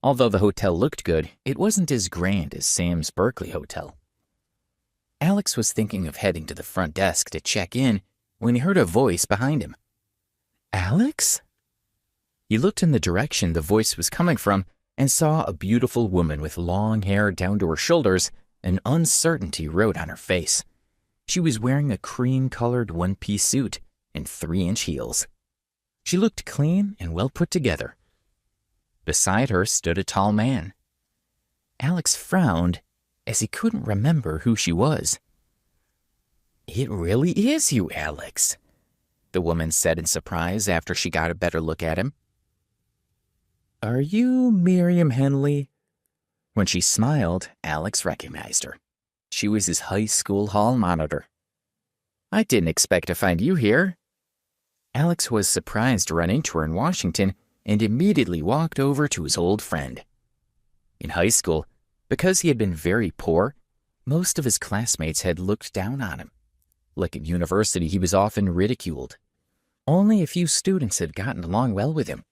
S2: Although the hotel looked good, it wasn't as grand as Sam's Berkeley Hotel. Alex was thinking of heading to the front desk to check in when he heard a voice behind him. Alex? He looked in the direction the voice was coming from and saw a beautiful woman with long hair down to her shoulders and uncertainty wrote on her face. She was wearing a cream-colored one-piece suit and 3-inch heels. She looked clean and well put together. Beside her stood a tall man. Alex frowned as he couldn't remember who she was. It really is you, Alex, the woman said in surprise after she got a better look at him. Are you Miriam Henley? When she smiled, Alex recognized her. She was his high school hall monitor. I didn't expect to find you here. Alex was surprised to run into her in Washington and immediately walked over to his old friend. In high school, because he had been very poor, most of his classmates had looked down on him. Like at university, he was often ridiculed. Only a few students had gotten along well with him.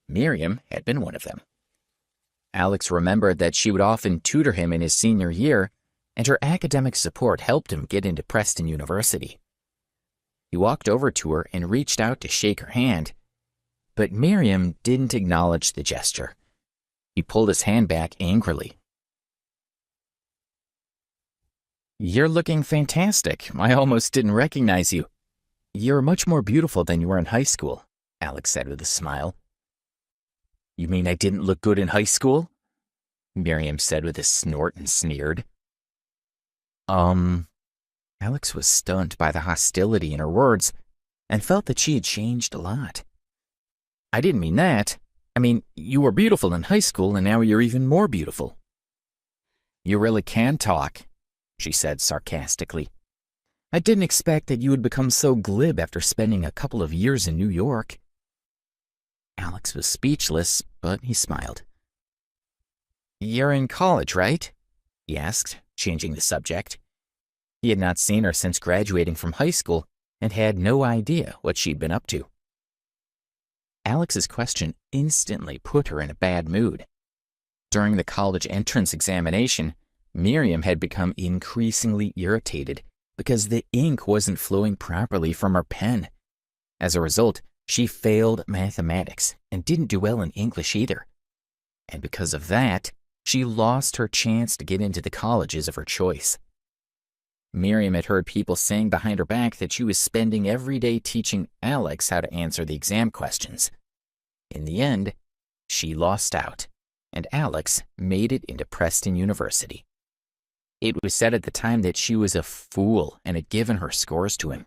S2: Miriam had been one of them. Alex remembered that she would often tutor him in his senior year, and her academic support helped him get into Preston University. He walked over to her and reached out to shake her hand, but Miriam didn't acknowledge the gesture. He pulled his hand back angrily. You're looking fantastic. I almost didn't recognize you. You're much more beautiful than you were in high school, Alex said with a smile. You mean I didn't look good in high school? Miriam said with a snort and sneered. Alex was stunned by the hostility in her words and felt that she had changed a lot. I didn't mean that. I mean, you were beautiful in high school and now you're even more beautiful. You really can talk, she said sarcastically. I didn't expect that you would become so glib after spending a couple of years in New York. Alex was speechless, but he smiled. You're in college, right? He asked, changing the subject. He had not seen her since graduating from high school and had no idea what she'd been up to. Alex's question instantly put her in a bad mood. During the college entrance examination, Miriam had become increasingly irritated because the ink wasn't flowing properly from her pen. As a result, she failed mathematics and didn't do well in English either. And because of that, she lost her chance to get into the colleges of her choice. Miriam had heard people saying behind her back that she was spending every day teaching Alex how to answer the exam questions. In the end, she lost out, and Alex made it into Preston University. It was said at the time that she was a fool and had given her scores to him.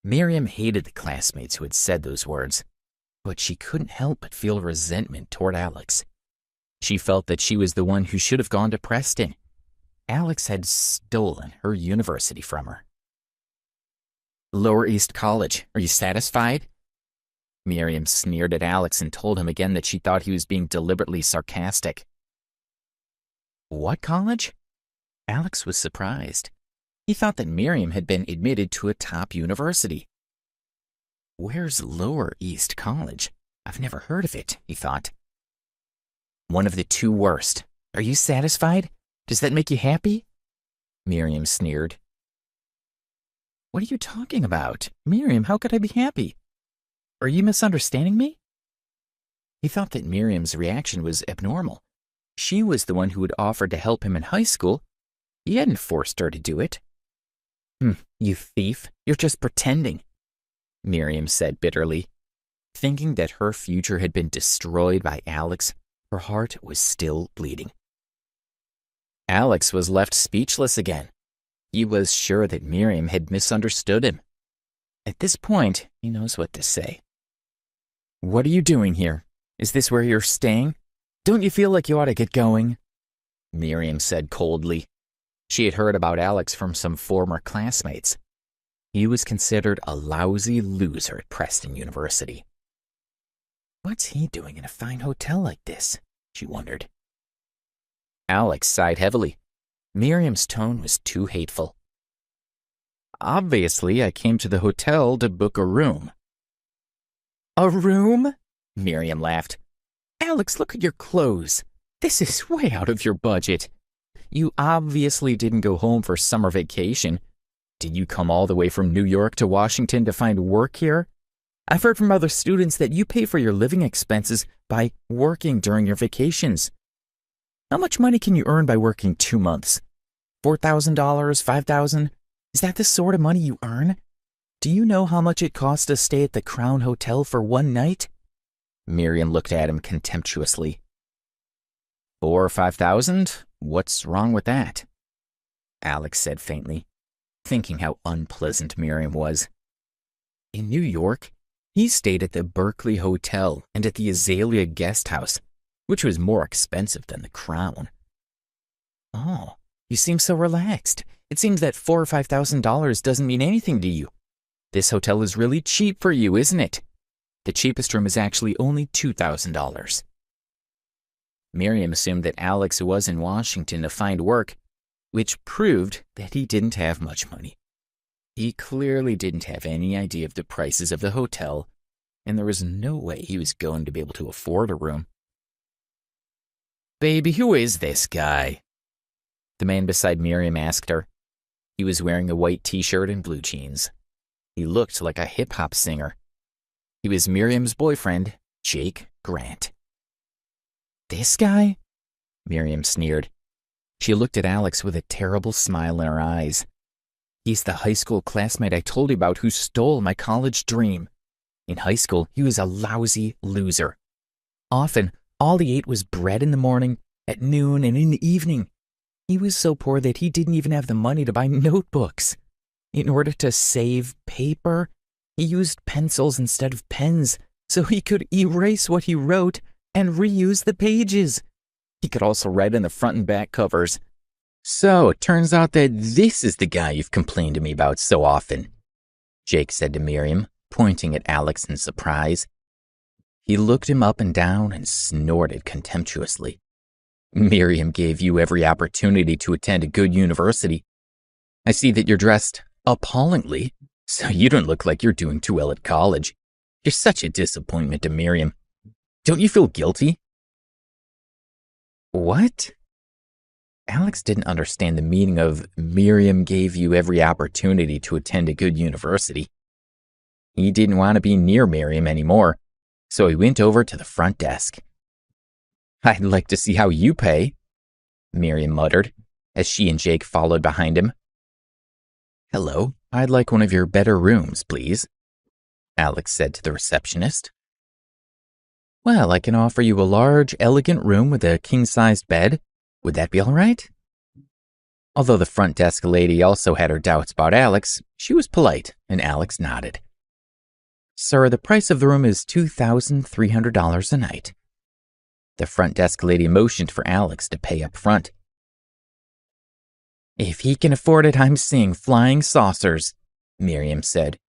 S2: Miriam hated the classmates who had said those words, but she couldn't help but feel resentment toward Alex. She felt that she was the one who should have gone to Preston. Alex had stolen her university from her. Lower East College, are you satisfied? Miriam sneered at Alex and told him again that she thought he was being deliberately sarcastic. What college? Alex was surprised. He thought that Miriam had been admitted to a top university. Where's Lower East College? I've never heard of it, he thought. One of the two worst. Are you satisfied? Does that make you happy? Miriam sneered. What are you talking about? Miriam, how could I be happy? Are you misunderstanding me? He thought that Miriam's reaction was abnormal. She was the one who had offered to help him in high school. He hadn't forced her to do it. You thief, you're just pretending, Miriam said bitterly. Thinking that her future had been destroyed by Alex, her heart was still bleeding. Alex was left speechless again. He was sure that Miriam had misunderstood him. At this point, he knows what to say. What are you doing here? Is this where you're staying? Don't you feel like you ought to get going? Miriam said coldly. She had heard about Alex from some former classmates. He was considered a lousy loser at Preston University. What's he doing in a fine hotel like this? She wondered. Alex sighed heavily. Miriam's tone was too hateful. Obviously, I came to the hotel to book a room. A room? Miriam laughed. Alex, look at your clothes. This is way out of your budget. You obviously didn't go home for summer vacation. Did you come all the way from New York to Washington to find work here? I've heard from other students that you pay for your living expenses by working during your vacations. How much money can you earn by working 2 months? $4,000, $5,000? Is that the sort of money you earn? Do you know how much it costs to stay at the Crown Hotel for one night? Miriam looked at him contemptuously. 4,000 or 5,000? What's wrong with that? Alex said faintly, thinking how unpleasant Miriam was. In New York, he stayed at the Berkeley Hotel and at the Azalea Guest House, which was more expensive than the Crown. Oh, you seem so relaxed. It seems that $4,000 or $5,000 doesn't mean anything to you. This hotel is really cheap for you, isn't it? The cheapest room is actually only $2,000. Miriam assumed that Alex was in Washington to find work, which proved that he didn't have much money. He clearly didn't have any idea of the prices of the hotel, and there was no way he was going to be able to afford a room. Baby, who is this guy? The man beside Miriam asked her. He was wearing a white t-shirt and blue jeans. He looked like a hip-hop singer. He was Miriam's boyfriend, Jake Grant. This guy? Miriam sneered. She looked at Alex with a terrible smile in her eyes. He's the high school classmate I told you about who stole my college dream. In high school, he was a lousy loser. Often, all he ate was bread in the morning, at noon, and in the evening. He was so poor that he didn't even have the money to buy notebooks. In order to save paper, he used pencils instead of pens, so he could erase what he wrote and reuse the pages. He could also write on the front and back covers. So, it turns out that this is the guy you've complained to me about so often, Jake said to Miriam, pointing at Alex in surprise. He looked him up and down and snorted contemptuously. Miriam gave you every opportunity to attend a good university. I see that you're dressed appallingly, so you don't look like you're doing too well at college. You're such a disappointment to Miriam. Don't you feel guilty? What? Alex didn't understand the meaning of Miriam gave you every opportunity to attend a good university. He didn't want to be near Miriam anymore, so he went over to the front desk. "I'd like to see how you pay," Miriam muttered, as she and Jake followed behind him. "Hello, I'd like one of your better rooms, please," Alex said to the receptionist. "Well, I can offer you a large, elegant room with a king-sized bed. Would that be all right?" Although the front desk lady also had her doubts about Alex, she was polite, and Alex nodded. "Sir, the price of the room is $2,300 a night." The front desk lady motioned for Alex to pay up front. "If he can afford it, I'm seeing flying saucers," Miriam said.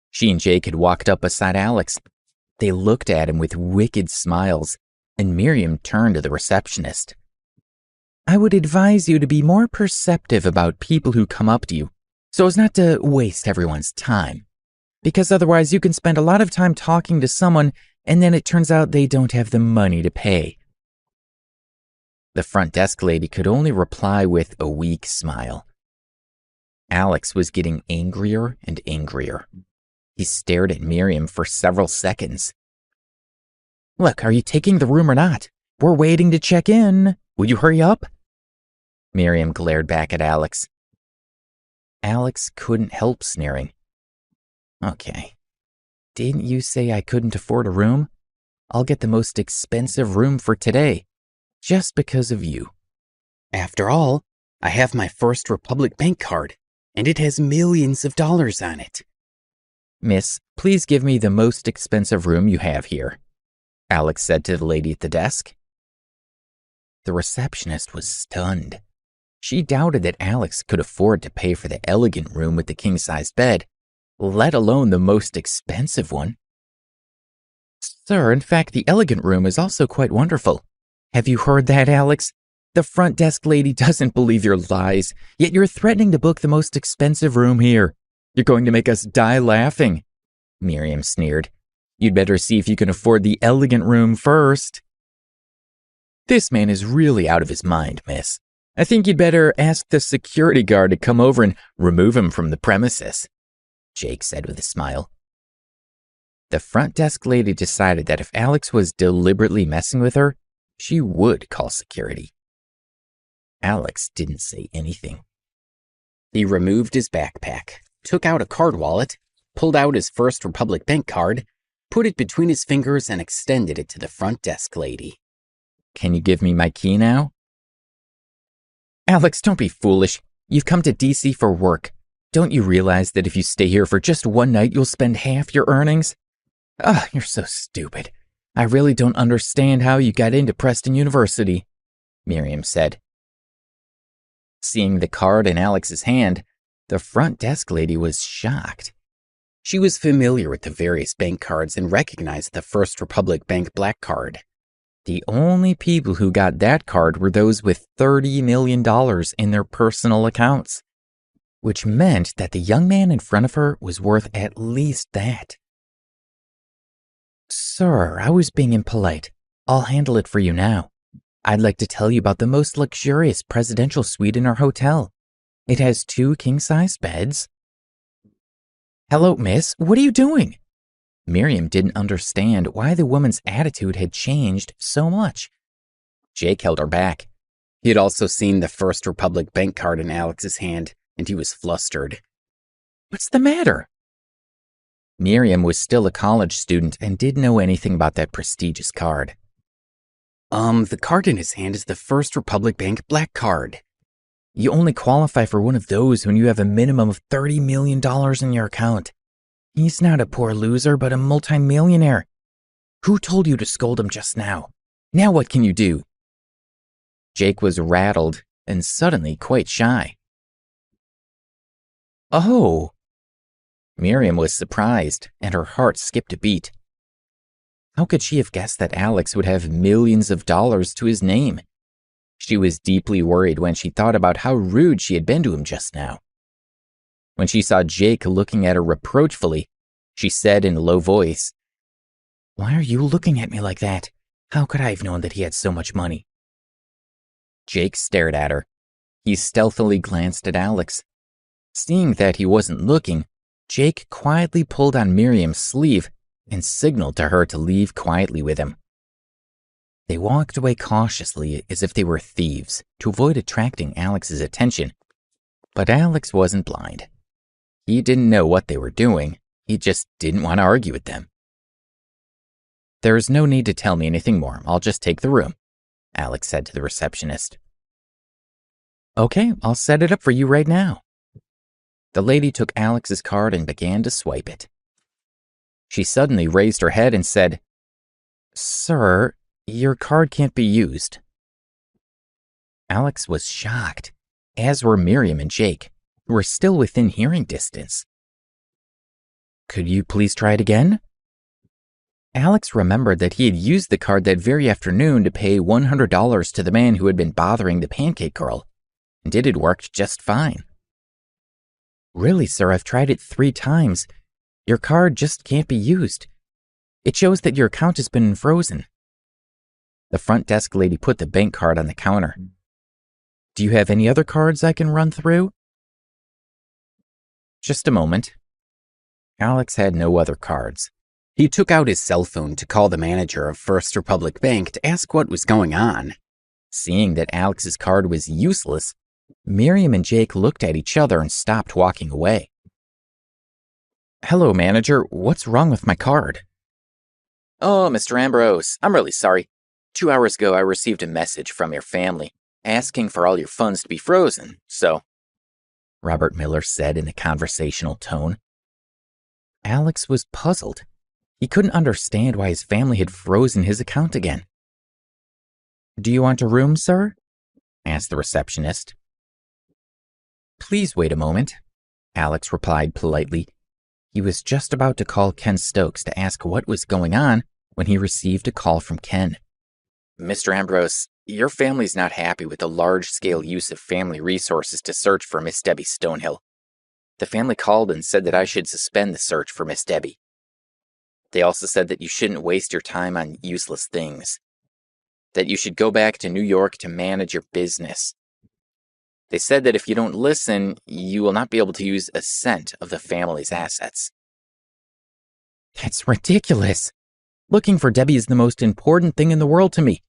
S2: She and Jake had walked up beside Alex. They looked at him with wicked smiles, and Miriam turned to the receptionist. "I would advise you to be more perceptive about people who come up to you, so as not to waste everyone's time. Because otherwise you can spend a lot of time talking to someone, and then it turns out they don't have the money to pay." The front desk lady could only reply with a weak smile. Alex was getting angrier and angrier. He stared at Miriam for several seconds. "Look, are you taking the room or not? We're waiting to check in. Will you hurry up?" Miriam glared back at Alex. Alex couldn't help sneering. "Okay. Didn't you say I couldn't afford a room? I'll get the most expensive room for today, just because of you. After all, I have my First Republic bank card, and it has millions of dollars on it." "Miss, please give me the most expensive room you have here," Alex said to the lady at the desk. The receptionist was stunned. She doubted that Alex could afford to pay for the elegant room with the king-sized bed, let alone the most expensive one. "Sir, in fact, the elegant room is also quite wonderful. Have you heard that, Alex? The front desk lady doesn't believe your lies, yet you're threatening to book the most expensive room here. You're going to make us die laughing," Miriam sneered. "You'd better see if you can afford the elegant room first." "This man is really out of his mind, miss. I think you'd better ask the security guard to come over and remove him from the premises," Jake said with a smile. The front desk lady decided that if Alex was deliberately messing with her, she would call security. Alex didn't say anything. He removed his backpack, took out a card wallet, pulled out his First Republic bank card, put it between his fingers, and extended it to the front desk lady. "Can you give me my key now?" "Alex, don't be foolish. You've come to DC for work. Don't you realize that if you stay here for just one night, you'll spend half your earnings? You're so stupid. I really don't understand how you got into Preston University," Miriam said. Seeing the card in Alex's hand, the front desk lady was shocked. She was familiar with the various bank cards and recognized the First Republic Bank Black Card. The only people who got that card were those with $30 million in their personal accounts, which meant that the young man in front of her was worth at least that. "Sir, I was being impolite. I'll handle it for you now. I'd like to tell you about the most luxurious presidential suite in our hotel. It has 2 king-sized beds." "Hello, miss. What are you doing?" Miriam didn't understand why the woman's attitude had changed so much. Jake held her back. He had also seen the First Republic bank card in Alex's hand, and he was flustered. "What's the matter?" Miriam was still a college student and didn't know anything about that prestigious card. The card in his hand is the First Republic Bank Black Card. You only qualify for one of those when you have a minimum of $30 million in your account. He's not a poor loser, but a multimillionaire. Who told you to scold him just now? Now what can you do?" Jake was rattled and suddenly quite shy. "Oh." Miriam was surprised, and her heart skipped a beat. How could she have guessed that Alex would have millions of dollars to his name? She was deeply worried when she thought about how rude she had been to him just now. When she saw Jake looking at her reproachfully, she said in a low voice, "Why are you looking at me like that? How could I have known that he had so much money?" Jake stared at her. He stealthily glanced at Alex. Seeing that he wasn't looking, Jake quietly pulled on Miriam's sleeve and signaled to her to leave quietly with him. They walked away cautiously as if they were thieves to avoid attracting Alex's attention. But Alex wasn't blind. He didn't know what they were doing. He just didn't want to argue with them. "There is no need to tell me anything more. I'll just take the room," Alex said to the receptionist. "Okay, I'll set it up for you right now." The lady took Alex's card and began to swipe it. She suddenly raised her head and said, "Sir, your card can't be used." Alex was shocked, as were Miriam and Jake, who were still within hearing distance. "Could you please try it again?" Alex remembered that he had used the card that very afternoon to pay $100 to the man who had been bothering the Pancake girl, and it had worked just fine. "Really, sir, I've tried it 3 times. Your card just can't be used. It shows that your account has been frozen." The front desk lady put the bank card on the counter. "Do you have any other cards I can run through?" "Just a moment." Alex had no other cards.
S1: He took out his cell phone to call the manager of First Republic Bank to ask what was going on.
S2: Seeing that Alex's card was useless, Miriam and Jake looked at each other and stopped walking away. "Hello, manager. What's wrong with my card?" "Oh, Mr. Ambrose, I'm really sorry. 2 hours ago, I received a message from your family asking for all your funds to be frozen, so," Robert Miller said in a conversational tone. Alex was puzzled. He couldn't understand why his family had frozen his account again. "Do you want a room, sir?" asked the receptionist. "Please wait a moment," Alex replied politely. He was just about to call Ken Stokes to ask what was going on when he received a call from Ken. "Mr. Ambrose, your family's not happy with the large-scale use of family resources to search for Miss Debbie Stonehill. The family called and said that I should suspend the search for Miss Debbie. They also said that you shouldn't waste your time on useless things. That you should go back to New York to manage your business. They said that if you don't listen, you will not be able to use a cent of the family's assets." "That's ridiculous. Looking for Debbie is the most important thing in the world to me.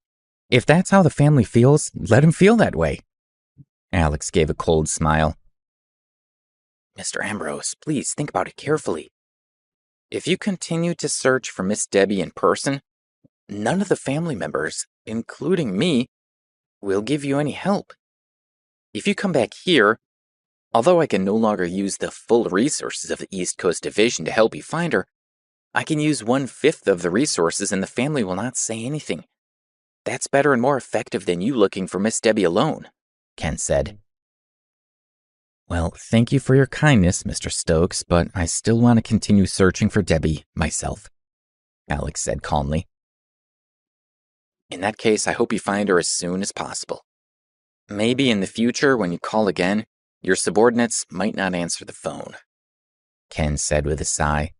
S2: If that's how the family feels, let him feel that way." Alex gave a cold smile. "Mr. Ambrose, please think about it carefully. If you continue to search for Miss Debbie in person, none of the family members, including me, will give you any help. If you come back here, although I can no longer use the full resources of the East Coast Division to help you find her, I can use 1/5 of the resources and the family will not say anything. That's better and more effective than you looking for Miss Debbie alone," Ken said. "Well, thank you for your kindness, Mr. Stokes, but I still want to continue searching for Debbie myself," Alex said calmly. "In that case, I hope you find her as soon as possible. Maybe in the future, when you call again, your subordinates might not answer the phone," Ken said with a sigh.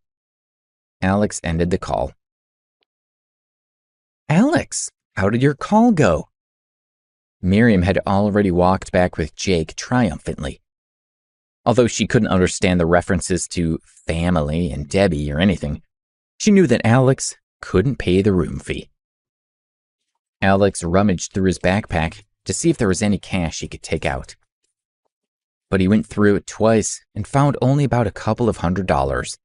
S2: Alex ended the call. "Alex, how did your call go?" Miriam had already walked back with Jake triumphantly. Although she couldn't understand the references to family and Debbie or anything, she knew that Alex couldn't pay the room fee. Alex rummaged through his backpack to see if there was any cash he could take out. But he went through it twice and found only about a couple of $100.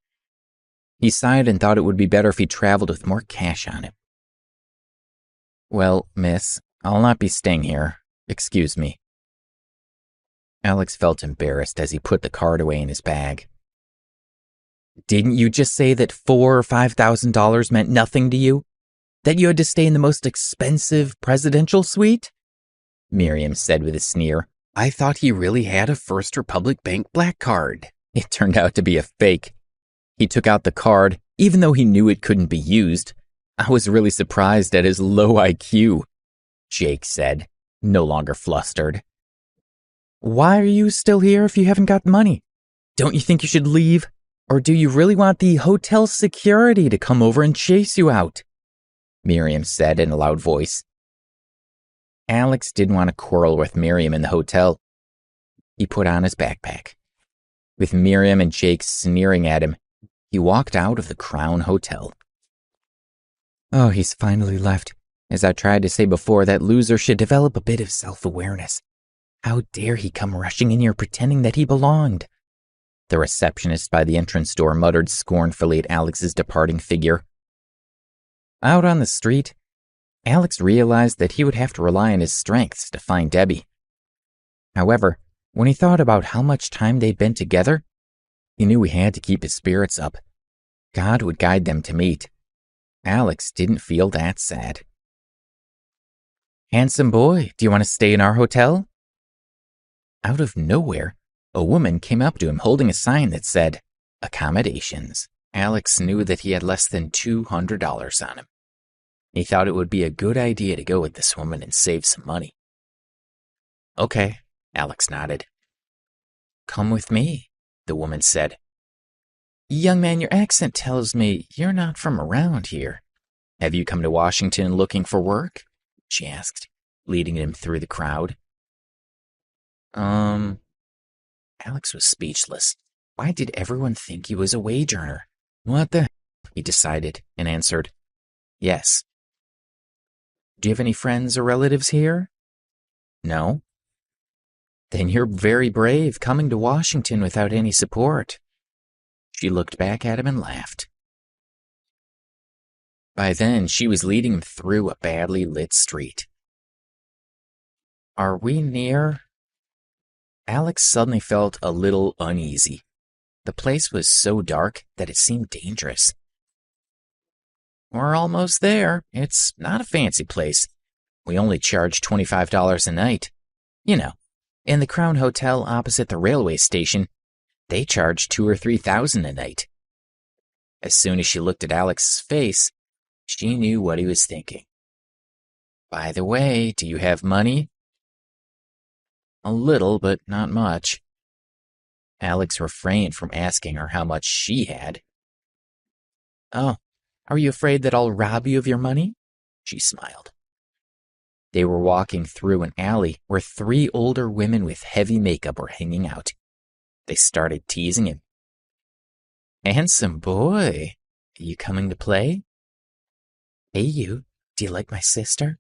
S2: He sighed and thought it would be better if he traveled with more cash on him. "Well, miss, I'll not be staying here. Excuse me." Alex felt embarrassed as he put the card away in his bag. "Didn't you just say that $4,000 or $5,000 meant nothing to you? That you had to stay in the most expensive presidential suite?" Miriam said with a sneer.
S1: "I thought he really had a First Republic Bank black card."
S2: It turned out to be a fake. He took out the card, even though he knew it couldn't be used. "I was really surprised at his low IQ," Jake said, no longer flustered. "Why are you still here if you haven't got money? Don't you think you should leave? Or do you really want the hotel security to come over and chase you out?" Miriam said in a loud voice. Alex didn't want to quarrel with Miriam in the hotel. He put on his backpack. With Miriam and Jake sneering at him, he walked out of the Crown Hotel. Oh, he's finally left. As I tried to say before, that loser should develop a bit of self-awareness. How dare he come rushing in here pretending that he belonged? The receptionist by the entrance door muttered scornfully at Alex's departing figure. Out on the street, Alex realized that he would have to rely on his strengths to find Debbie. However, when he thought about how much time they'd been together, he knew he had to keep his spirits up. God would guide them to meet. Alex didn't feel that sad. Handsome boy, do you want to stay in our hotel? Out of nowhere, a woman came up to him holding a sign that said, accommodations. Alex knew that he had less than $200 on him. He thought it would be a good idea to go with this woman and save some money. Okay, Alex nodded. Come with me, the woman said. Young man, your accent tells me you're not from around here. Have you come to Washington looking for work? She asked, leading him through the crowd. Alex was speechless. Why did everyone think he was a wage earner? What the hell? He decided and answered, yes. Do you have any friends or relatives here? No. Then you're very brave coming to Washington without any support. She looked back at him and laughed. By then, she was leading him through a badly lit street. Are we near? Alex suddenly felt a little uneasy. The place was so dark that it seemed dangerous. We're almost there. It's not a fancy place. We only charge $25 a night. You know, in the Crown Hotel opposite the railway station, they charge $2,000 or $3,000 a night. As soon as she looked at Alex's face, she knew what he was thinking. By the way, do you have money? A little, but not much. Alex refrained from asking her how much she had. Oh, are you afraid that I'll rob you of your money? She smiled. They were walking through an alley where 3 older women with heavy makeup were hanging out. They started teasing him. Handsome boy, are you coming to play? Hey you, do you like my sister?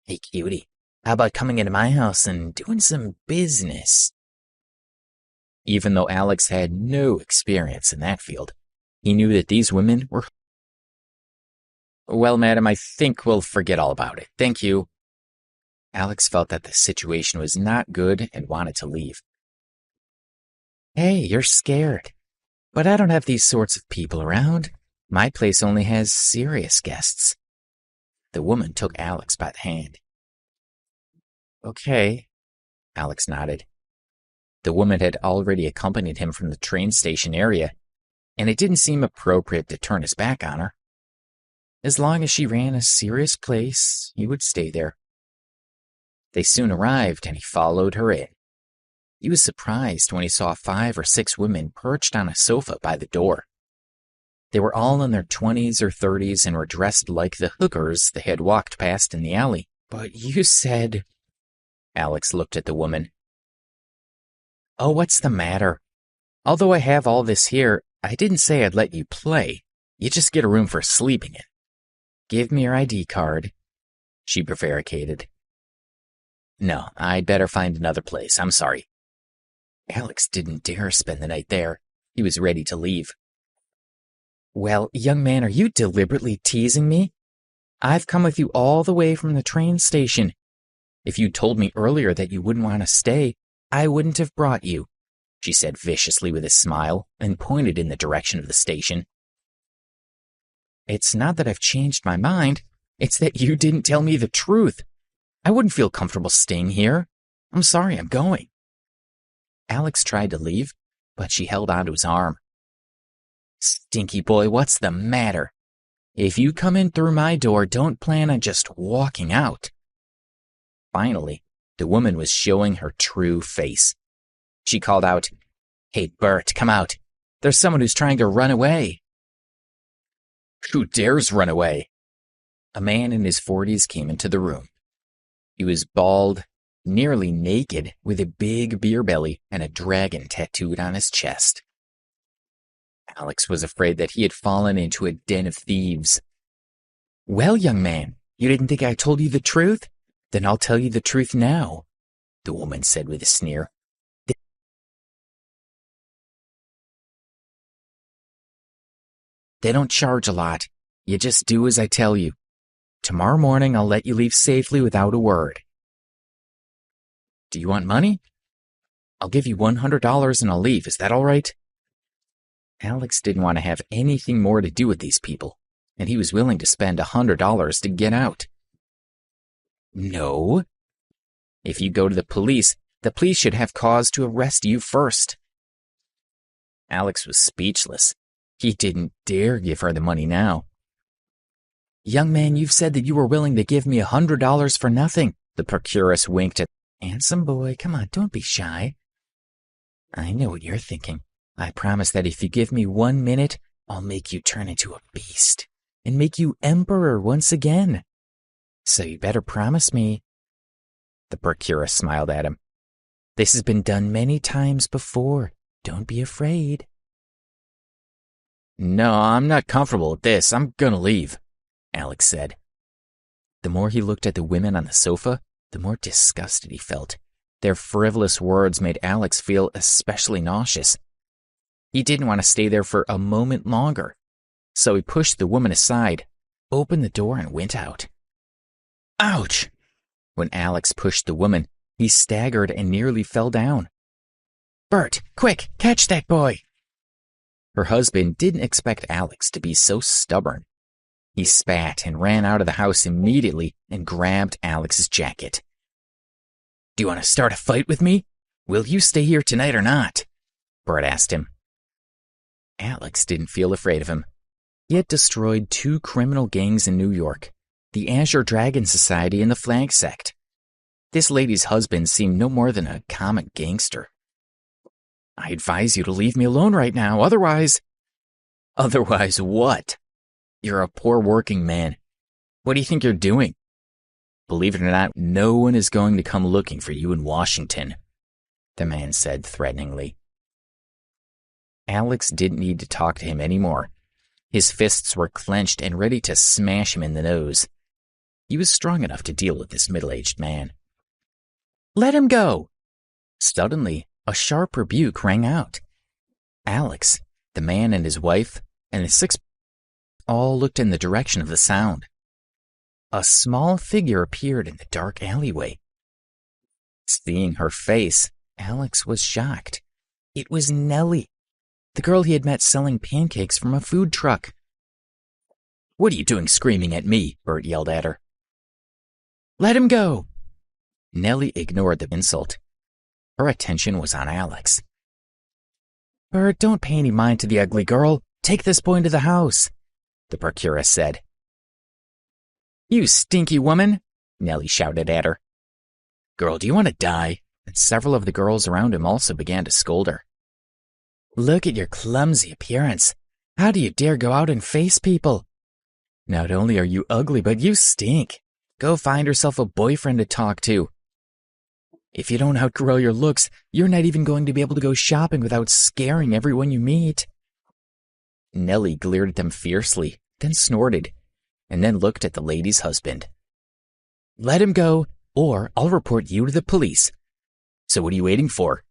S2: Hey cutie, how about coming into my house and doing some business? Even though Alex had no experience in that field, he knew that these women were... Well, madam, I think we'll forget all about it. Thank you. Alex felt that the situation was not good and wanted to leave. Hey, you're scared. But I don't have these sorts of people around. My place only has serious guests. The woman took Alex by the hand. Okay, Alex nodded. The woman had already accompanied him from the train station area, and it didn't seem appropriate to turn his back on her. As long as she ran a serious place, he would stay there. They soon arrived, and he followed her in. He was surprised when he saw 5 or 6 women perched on a sofa by the door. They were all in their 20s or 30s and were dressed like the hookers they had walked past in the alley. But you said... Alex looked at the woman. Oh, what's the matter? Although I have all this here, I didn't say I'd let you play. You just get a room for sleeping in. Give me your ID card, she prevaricated. No, I'd better find another place. I'm sorry. Alex didn't dare spend the night there. He was ready to leave. Well, young man, are you deliberately teasing me? I've come with you all the way from the train station. If you'd told me earlier that you wouldn't want to stay, I wouldn't have brought you, she said viciously with a smile and pointed in the direction of the station. It's not that I've changed my mind. It's that you didn't tell me the truth. I wouldn't feel comfortable staying here. I'm sorry, I'm going. Alex tried to leave, but she held onto his arm. Stinky boy, what's the matter? If you come in through my door, don't plan on just walking out. Finally, the woman was showing her true face. She called out, Hey, Bert, come out. There's someone who's trying to run away. Who dares run away? A man in his 40s came into the room. He was bald, nearly naked, with a big beer belly and a dragon tattooed on his chest. Alex was afraid that he had fallen into a den of thieves. "Well, young man, you didn't think I told you the truth? Then I'll tell you the truth now," the woman said with a sneer. "They don't charge a lot. You just do as I tell you. Tomorrow morning I'll let you leave safely without a word." "Do you want money?" "I'll give you $100 and I'll leave. Is that all right?" Alex didn't want to have anything more to do with these people, and he was willing to spend $100 to get out. "No. If you go to the police should have cause to arrest you first." Alex was speechless. He didn't dare give her the money now. "Young man, you've said that you were willing to give me $100 for nothing." The procuress winked at "Handsome boy, come on, don't be shy." "I know what you're thinking. I promise that if you give me 1 minute, I'll make you turn into a beast and make you emperor once again. So you better promise me." The procuress smiled at him. "This has been done many times before. Don't be afraid." "No, I'm not comfortable with this. I'm gonna leave," Alex said. The more he looked at the women on the sofa, the more disgusted he felt. Their frivolous words made Alex feel especially nauseous. He didn't want to stay there for a moment longer, so he pushed the woman aside, opened the door, and went out. Ouch! When Alex pushed the woman, he staggered and nearly fell down. "Bert, quick, catch that boy!" Her husband didn't expect Alex to be so stubborn. He spat and ran out of the house immediately and grabbed Alex's jacket. "Do you want to start a fight with me? Will you stay here tonight or not?" Bert asked him. Alex didn't feel afraid of him. He had destroyed 2 criminal gangs in New York, the Azure Dragon Society and the Flag Sect. This lady's husband seemed no more than a common gangster. "I advise you to leave me alone right now, otherwise—" "Otherwise what? You're a poor working man. What do you think you're doing? Believe it or not, no one is going to come looking for you in Washington," the man said threateningly. Alex didn't need to talk to him anymore. His fists were clenched and ready to smash him in the nose. He was strong enough to deal with this middle-aged man. "Let him go!" Suddenly, a sharp rebuke rang out. Alex, the man and his wife, and the 6 all looked in the direction of the sound. A small figure appeared in the dark alleyway. Seeing her face, Alex was shocked. It was Nellie, the girl he had met selling pancakes from a food truck. "What are you doing screaming at me?" Bert yelled at her. "Let him go!" Nellie ignored the insult. Her attention was on Alex. "Bert, don't pay any mind to the ugly girl. Take this boy into the house," the procuress said. "You stinky woman!" Nellie shouted at her. "Girl, do you want to die?" And several of the girls around him also began to scold her. "Look at your clumsy appearance. How do you dare go out and face people? Not only are you ugly, but you stink. Go find yourself a boyfriend to talk to. If you don't outgrow your looks, you're not even going to be able to go shopping without scaring everyone you meet." Nellie glared at them fiercely, then snorted, and then looked at the lady's husband. "Let him go, or I'll report you to the police. So what are you waiting for?"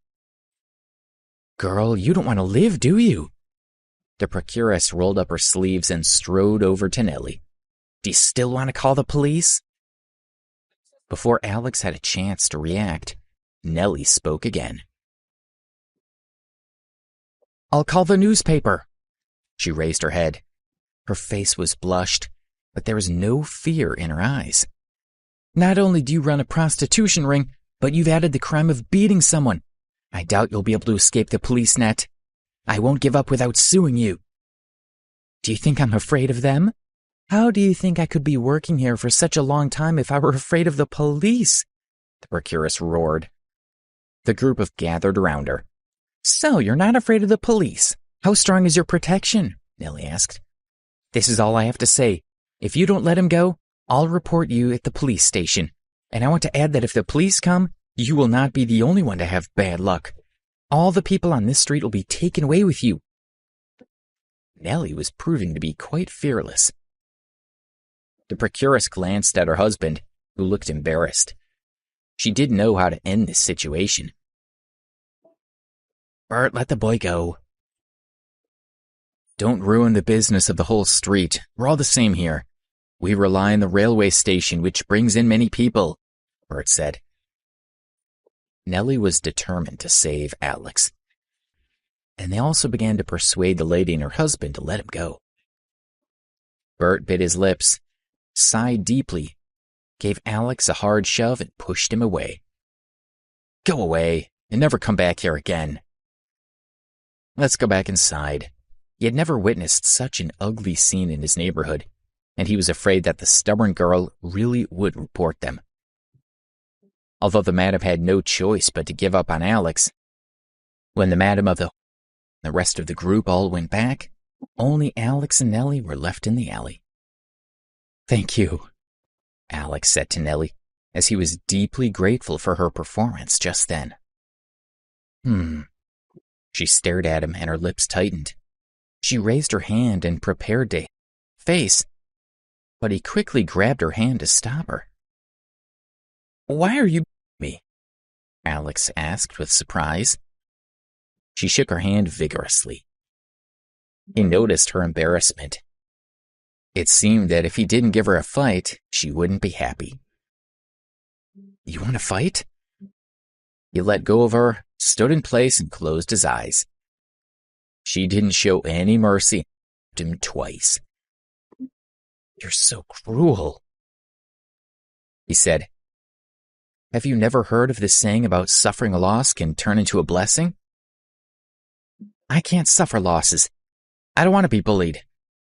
S2: "Girl, you don't want to live, do you?" The procuress rolled up her sleeves and strode over to Nellie. "Do you still want to call the police?" Before Alex had a chance to react, Nellie spoke again. "I'll call the newspaper." She raised her head. Her face was blushed, but there was no fear in her eyes. "Not only do you run a prostitution ring, but you've added the crime of beating someone. I doubt you'll be able to escape the police net. I won't give up without suing you." "Do you think I'm afraid of them? How do you think I could be working here for such a long time if I were afraid of the police?" the procuress roared. The group gathered around her. "So you're not afraid of the police? How strong is your protection?" Nellie asked. "This is all I have to say. If you don't let him go, I'll report you at the police station. And I want to add that if the police come, you will not be the only one to have bad luck. All the people on this street will be taken away with you. Nellie was proving to be quite fearless. The procuress glanced at her husband, who looked embarrassed. She didn't know how to end this situation. Bert, let the boy go. Don't ruin the business of the whole street. We're all the same here. We rely on the railway station, which brings in many people, Bert said. Nellie was determined to save Alex, and they also began to persuade the lady and her husband to let him go. Bert bit his lips, sighed deeply, gave Alex a hard shove, and pushed him away. Go away, and never come back here again. Let's go back inside. He had never witnessed such an ugly scene in his neighborhood, and he was afraid that the stubborn girl really would report them. Although the madam had no choice but to give up on Alex, when the madam of the rest of the group all went back, only Alex and Nellie were left in the alley. Thank you, Alex said to Nellie, as he was deeply grateful for her performance just then. She stared at him and her lips tightened. She raised her hand and prepared to face, but he quickly grabbed her hand to stop her. Why are you me? Alex asked with surprise. She shook her hand vigorously. He noticed her embarrassment. It seemed that if he didn't give her a fight, she wouldn't be happy. You want to fight? He let go of her, stood in place, and closed his eyes. She didn't show any mercy, and him twice. You're so cruel, he said. Have you never heard of this saying about suffering a loss can turn into a blessing? I can't suffer losses. I don't want to be bullied.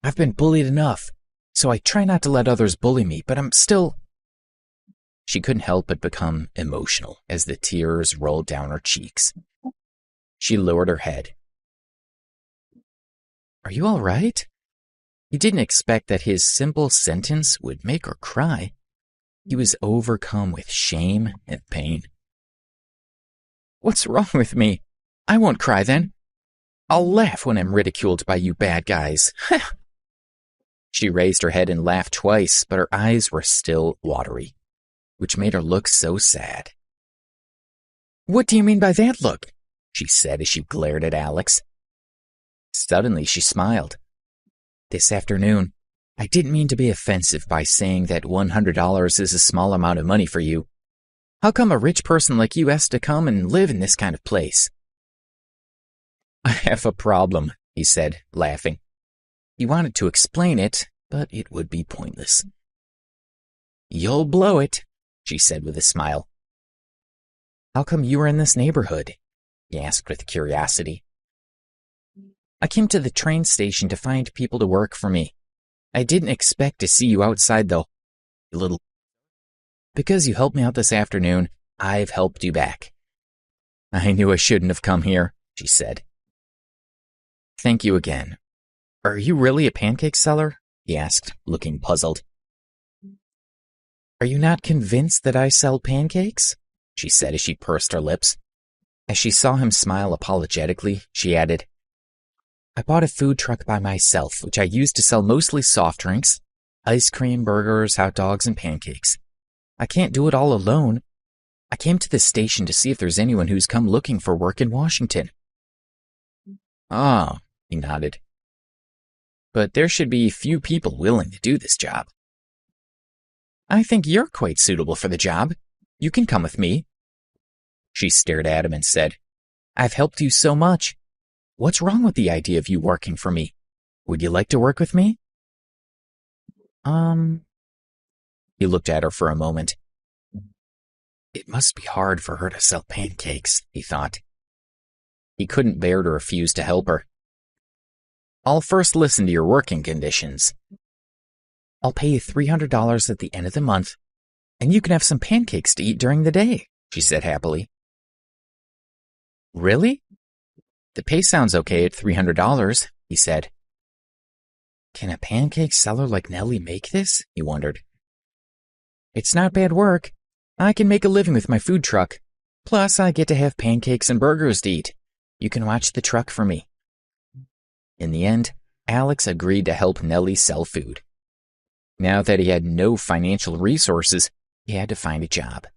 S2: I've been bullied enough, so I try not to let others bully me, but I'm still... She couldn't help but become emotional as the tears rolled down her cheeks. She lowered her head. Are you all right? He didn't expect that his simple sentence would make her cry. He was overcome with shame and pain. What's wrong with me? I won't cry then. I'll laugh when I'm ridiculed by you bad guys. She raised her head and laughed twice, but her eyes were still watery, which made her look so sad. What do you mean by that look? She said as she glared at Alex. Suddenly she smiled. This afternoon, I didn't mean to be offensive by saying that $100 is a small amount of money for you. How come a rich person like you has to come and live in this kind of place? I have a problem, he said, laughing. He wanted to explain it, but it would be pointless. You'll blow it, she said with a smile. How come you were in this neighborhood? He asked with curiosity. I came to the train station to find people to work for me. I didn't expect to see you outside, though, you little... Because you helped me out this afternoon, I've helped you back. I knew I shouldn't have come here, she said. Thank you again. Are you really a pancake seller? He asked, looking puzzled. Are you not convinced that I sell pancakes? She said as she pursed her lips. As she saw him smile apologetically, she added, I bought a food truck by myself, which I use to sell mostly soft drinks, ice cream, burgers, hot dogs, and pancakes. I can't do it all alone. I came to the station to see if there's anyone who's come looking for work in Washington. Ah, he nodded. But there should be few people willing to do this job. I think you're quite suitable for the job. You can come with me. She stared at him and said, I've helped you so much. What's wrong with the idea of you working for me? Would you like to work with me? He looked at her for a moment. It must be hard for her to sell pancakes, he thought. He couldn't bear to refuse to help her. I'll first listen to your working conditions. I'll pay you $300 at the end of the month, and you can have some pancakes to eat during the day, she said happily. Really? The pay sounds okay at $300, he said. Can a pancake seller like Nellie make this? He wondered. It's not bad work. I can make a living with my food truck. Plus, I get to have pancakes and burgers to eat. You can watch the truck for me." In the end, Alex agreed to help Nellie sell food. Now that he had no financial resources, he had to find a job.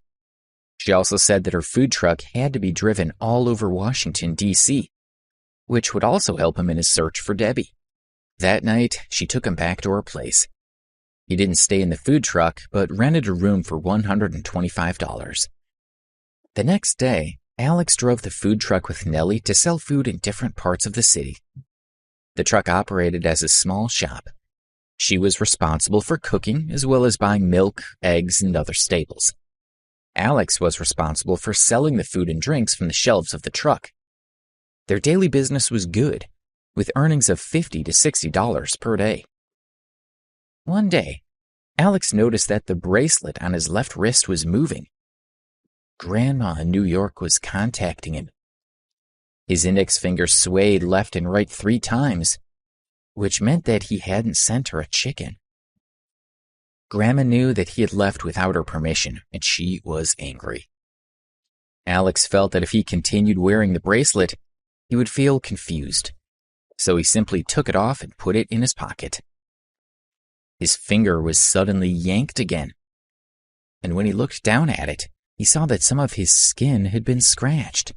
S2: She also said that her food truck had to be driven all over Washington, D.C., which would also help him in his search for Debbie. That night, she took him back to her place. He didn't stay in the food truck, but rented a room for $125. The next day, Alex drove the food truck with Nellie to sell food in different parts of the city. The truck operated as a small shop. She was responsible for cooking as well as buying milk, eggs, and other staples. Alex was responsible for selling the food and drinks from the shelves of the truck. Their daily business was good, with earnings of $50 to $60 per day. One day, Alex noticed that the bracelet on his left wrist was moving. Grandma in New York was contacting him. His index finger swayed left and right 3 times, which meant that he hadn't sent her a chicken. Grandma knew that he had left without her permission, and she was angry. Alex felt that if he continued wearing the bracelet, he would feel confused, so he simply took it off and put it in his pocket. His finger was suddenly yanked again, and when he looked down at it, he saw that some of his skin had been scratched.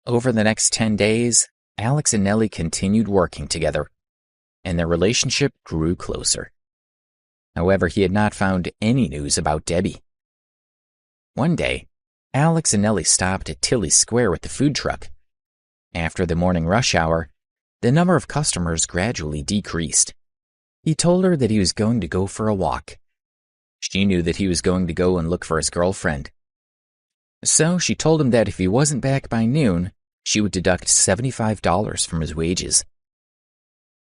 S2: Over the next 10 days, Alex and Nellie continued working together, and their relationship grew closer. However, he had not found any news about Debbie. One day, Alex and Nellie stopped at Tilly's Square with the food truck. After the morning rush hour, the number of customers gradually decreased. He told her that he was going to go for a walk. She knew that he was going to go and look for his girlfriend. So she told him that if he wasn't back by noon, she would deduct $75 from his wages.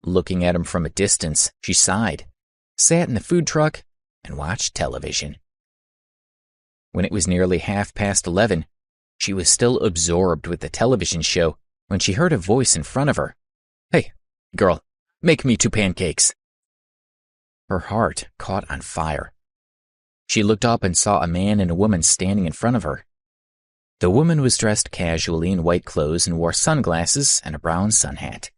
S2: Looking at him from a distance, she sighed, sat in the food truck, and watched television. When it was nearly 11:30, she was still absorbed with the television show when she heard a voice in front of her. "Hey, girl, make me 2 pancakes." Her heart caught on fire. She looked up and saw a man and a woman standing in front of her. The woman was dressed casually in white clothes and wore sunglasses and a brown sun hat.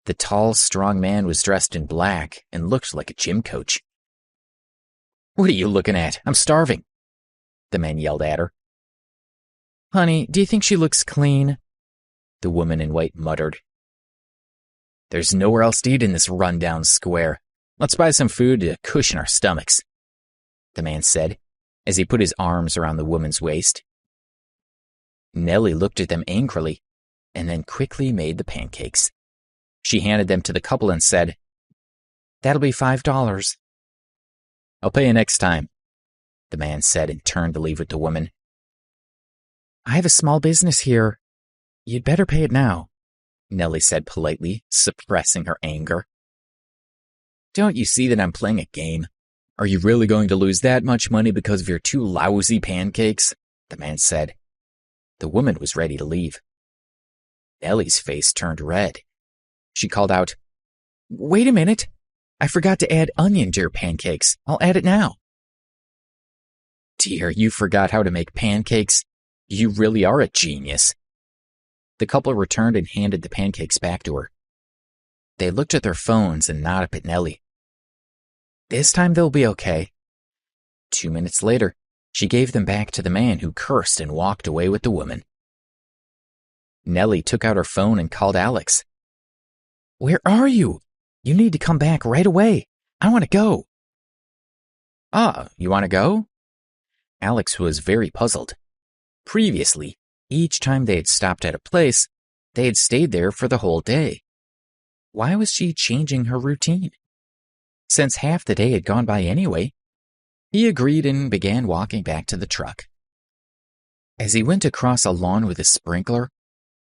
S2: The tall, strong man was dressed in black and looked like a gym coach. "What are you looking at? I'm starving," the man yelled at her. "Honey, do you think she looks clean?" the woman in white muttered. "There's nowhere else to eat in this rundown square. Let's buy some food to cushion our stomachs," the man said, as he put his arms around the woman's waist. Nellie looked at them angrily, and then quickly made the pancakes. She handed them to the couple and said, "That'll be $5. "I'll pay you next time," the man said and turned to leave with the woman. "I have a small business here. You'd better pay it now," Nellie said politely, suppressing her anger. "Don't you see that I'm playing a game? Are you really going to lose that much money because of your 2 lousy pancakes?" the man said. The woman was ready to leave. Nellie's face turned red. She called out, "Wait a minute. I forgot to add onion to your pancakes. I'll add it now." "Dear, you forgot how to make pancakes. You really are a genius." The couple returned and handed the pancakes back to her. They looked at their phones and nodded up at Nellie. "This time they'll be okay." 2 minutes later, she gave them back to the man who cursed and walked away with the woman. Nellie took out her phone and called Alex. "Where are you? You need to come back right away. I want to go." "Ah, you want to go?" Alex was very puzzled. Previously, each time they had stopped at a place, they had stayed there for the whole day. Why was she changing her routine? Since half the day had gone by anyway. He agreed and began walking back to the truck. As he went across a lawn with a sprinkler,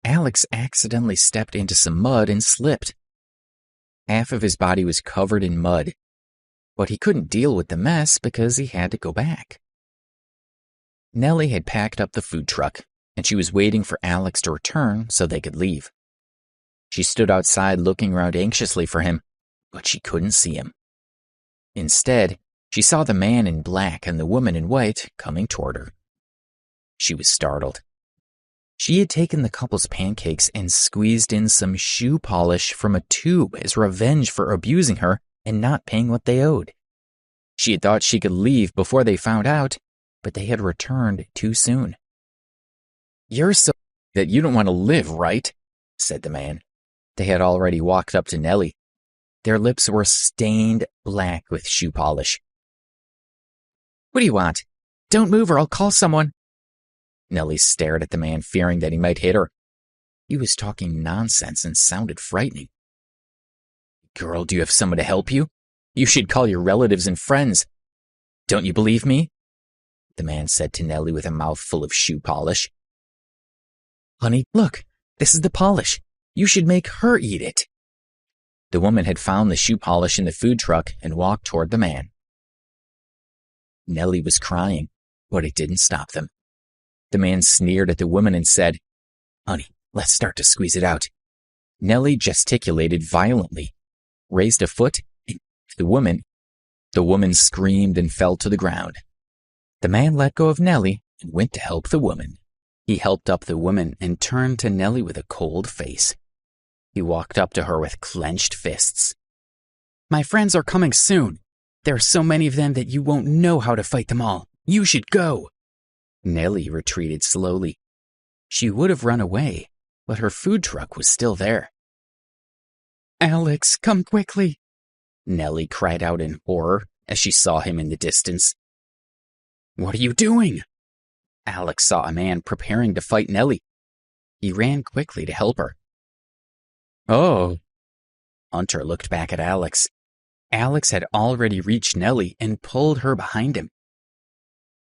S2: Alex accidentally stepped into some mud and slipped. Half of his body was covered in mud, but he couldn't deal with the mess because he had to go back. Nellie had packed up the food truck, and she was waiting for Alex to return so they could leave. She stood outside looking around anxiously for him, but she couldn't see him. Instead, She saw the man in black and the woman in white coming toward her. She was startled. She had taken the couple's pancakes and squeezed in some shoe polish from a tube as revenge for abusing her and not paying what they owed. She had thought she could leave before they found out, but they had returned too soon. "You're so that you don't want to live, right?" said the man. They had already walked up to Nellie. Their lips were stained black with shoe polish. "What do you want? Don't move or I'll call someone." Nellie stared at the man, fearing that he might hit her. He was talking nonsense and sounded frightening. "Girl, do you have someone to help you? You should call your relatives and friends. Don't you believe me?" the man said to Nellie with a mouthful of shoe polish. "Honey, look, this is the polish. You should make her eat it." The woman had found the shoe polish in the food truck and walked toward the man. Nellie was crying, but it didn't stop them. The man sneered at the woman and said, "Honey, let's start to squeeze it out." Nellie gesticulated violently, raised a foot, and the woman screamed and fell to the ground. The man let go of Nellie and went to help the woman. He helped up the woman and turned to Nellie with a cold face. He walked up to her with clenched fists. "My friends are coming soon. There are so many of them that you won't know how to fight them all. You should go." Nellie retreated slowly. She would have run away, but her food truck was still there. "Alex, come quickly," Nellie cried out in horror as she saw him in the distance. "What are you doing?" Alex saw a man preparing to fight Nellie. He ran quickly to help her. "Oh." Hunter looked back at Alex. Alex had already reached Nellie and pulled her behind him.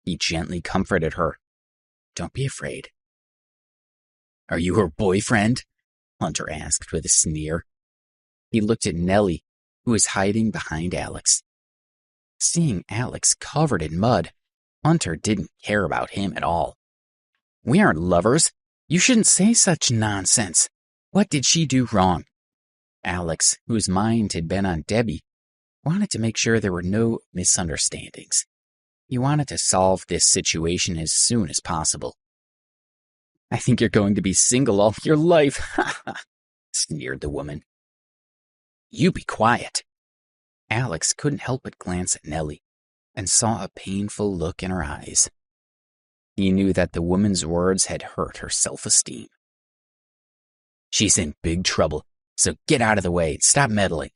S2: He gently comforted her. "Don't be afraid." "Are you her boyfriend?" Hunter asked with a sneer. He looked at Nellie, who was hiding behind Alex. Seeing Alex covered in mud, Hunter didn't care about him at all. "We aren't lovers. You shouldn't say such nonsense. What did she do wrong?" Alex, whose mind had been on Debbie, wanted to make sure there were no misunderstandings. He wanted to solve this situation as soon as possible. "I think you're going to be single all your life," sneered the woman. "You be quiet." Alex couldn't help but glance at Nellie and saw a painful look in her eyes. He knew that the woman's words had hurt her self-esteem. "She's in big trouble, so get out of the way and stop meddling,"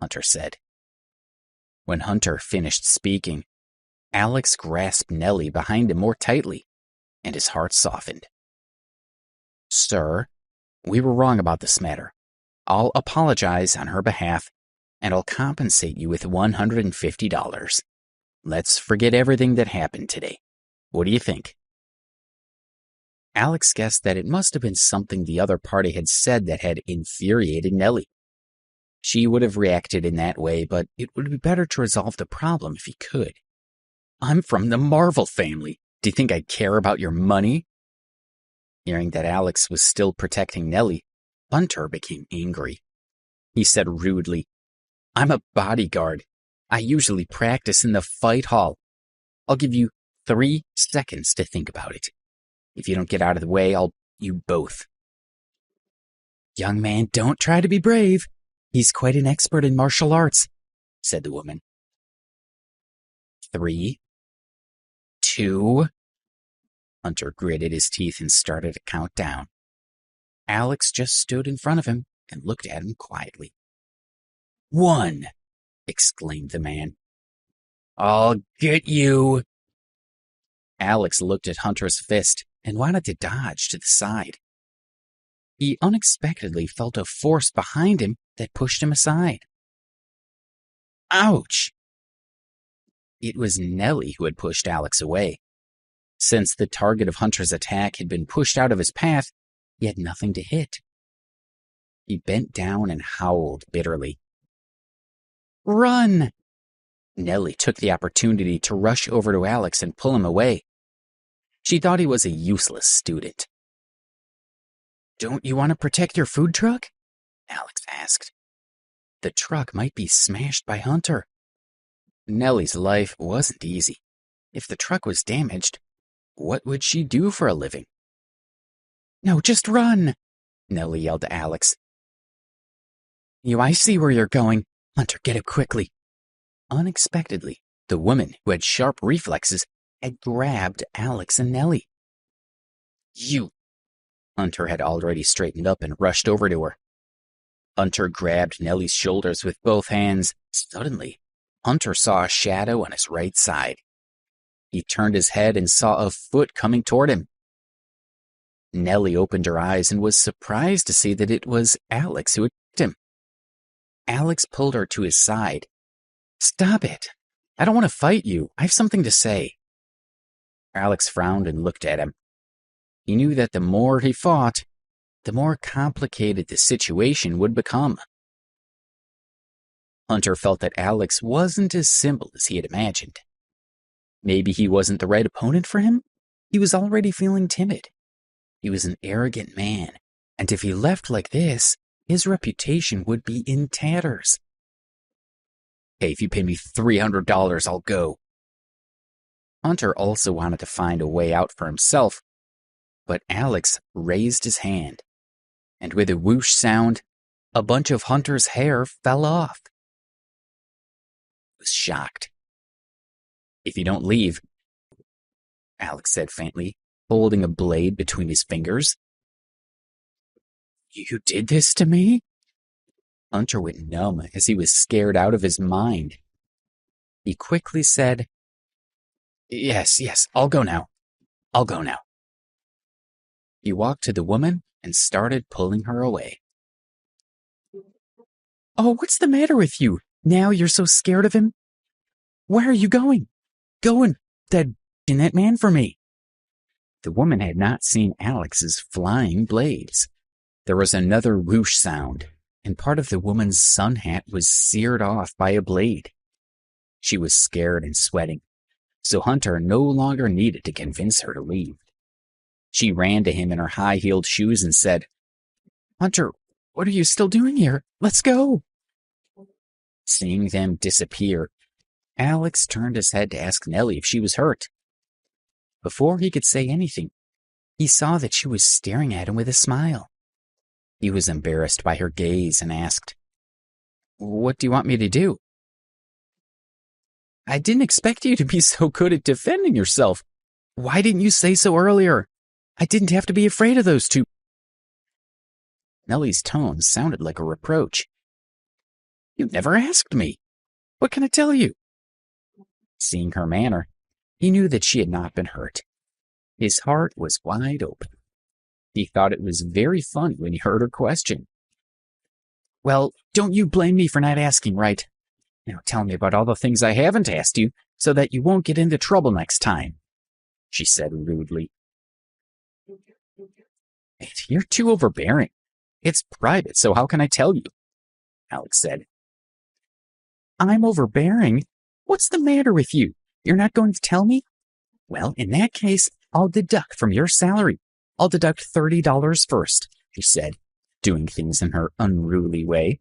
S2: Hunter said. When Hunter finished speaking, Alex grasped Nellie behind him more tightly, and his heart softened. "Sir, we were wrong about this matter. I'll apologize on her behalf, and I'll compensate you with $150. Let's forget everything that happened today. What do you think?" Alex guessed that it must have been something the other party had said that had infuriated Nellie. She would have reacted in that way, but it would be better to resolve the problem if he could. "I'm from the Marvel family. Do you think I care about your money?" Hearing that Alex was still protecting Nellie, Hunter became angry. He said rudely, "I'm a bodyguard. I usually practice in the fight hall. I'll give you 3 seconds to think about it. If you don't get out of the way, I'll you both." "Young man, don't try to be brave. He's quite an expert in martial arts," said the woman. 3, 2... Hunter gritted his teeth and started to count down. Alex just stood in front of him and looked at him quietly. 1, exclaimed the man. "I'll get you." Alex looked at Hunter's fist and wanted to dodge to the side. He unexpectedly felt a force behind him that pushed him aside. Ouch! It was Nellie who had pushed Alex away. Since the target of Hunter's attack had been pushed out of his path, he had nothing to hit. He bent down and howled bitterly. "Run!" Nellie took the opportunity to rush over to Alex and pull him away. She thought he was a useless student. "Don't you want to protect your food truck?" Alex asked. "The truck might be smashed by Hunter."
S1: Nellie's life wasn't easy. If the truck was damaged, what would she do for a living? "No, just run!" Nellie yelled to Alex. "I see where you're going. Hunter, get it quickly." Unexpectedly, the woman, who had sharp reflexes, had grabbed Alex and Nellie. "You!" Hunter had already straightened up and rushed over to her. Hunter grabbed Nellie's shoulders with both hands. Suddenly, Hunter saw a shadow on his right side. He turned his head and saw a foot coming toward him. Nellie opened her eyes and was surprised to see that it was Alex who attacked him. Alex pulled her to his side. "Stop it. I don't want to fight you. I have something to say." Alex frowned and looked at him. He knew that the more he fought, the more complicated the situation would become. Hunter felt that Alex wasn't as simple as he had imagined. Maybe he wasn't the right opponent for him? He was already feeling timid. He was an arrogant man, and if he left like this, his reputation would be in tatters. "Hey, if you pay me $300, I'll go." Hunter also wanted to find a way out for himself, but Alex raised his hand, and with a whoosh sound, a bunch of Hunter's hair fell off. He was shocked. "If you don't leave," Alex said faintly, holding a blade between his fingers. "You did this to me?" Hunter went numb as he was scared out of his mind. He quickly said, Yes, I'll go now. I'll go now." He walked to the woman and started pulling her away. "Oh, what's the matter with you? Now you're so scared of him? Where are you going? Go and in that man for me." The woman had not seen Alex's flying blades. There was another whoosh sound, and part of the woman's sun hat was seared off by a blade. She was scared and sweating, so Hunter no longer needed to convince her to leave. She ran to him in her high-heeled shoes and said, "Hunter, what are you still doing here? Let's go." Seeing them disappear, Alex turned his head to ask Nellie if she was hurt. Before he could say anything, he saw that she was staring at him with a smile. He was embarrassed by her gaze and asked, "What do you want me to do?" "I didn't expect you to be so good at defending yourself. Why didn't you say so earlier? I didn't have to be afraid of those two." Nellie's tone sounded like a reproach. "You never asked me. What can I tell you?" Seeing her manner, he knew that she had not been hurt. His heart was wide open. He thought it was very funny when he heard her question. "Well, don't you blame me for not asking, right? Now tell me about all the things I haven't asked you so that you won't get into trouble next time," she said rudely. "You're too overbearing. It's private, so how can I tell you?" Alex said. "I'm overbearing? What's the matter with you? You're not going to tell me? Well, in that case, I'll deduct from your salary. I'll deduct $30 first," she said, doing things in her unruly way.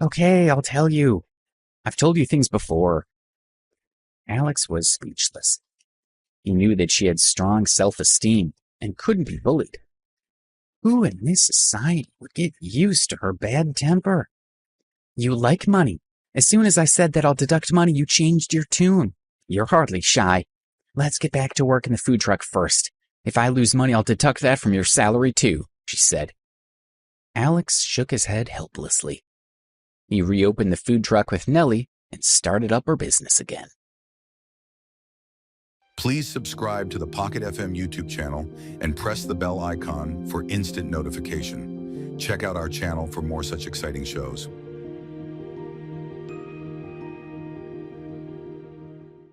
S1: "Okay, I'll tell you. I've told you things before." Alex was speechless. He knew that she had strong self-esteem and couldn't be bullied. Who in this society would get used to her bad temper? "You like money. As soon as I said that I'll deduct money, you changed your tune. You're hardly shy. Let's get back to work in the food truck first. If I lose money, I'll deduct that from your salary too," she said. Alex shook his head helplessly. He reopened the food truck with Nellie and started up her business again.
S3: Please subscribe to the Pocket FM YouTube channel and press the bell icon for instant notification. Check out our channel for more such exciting shows.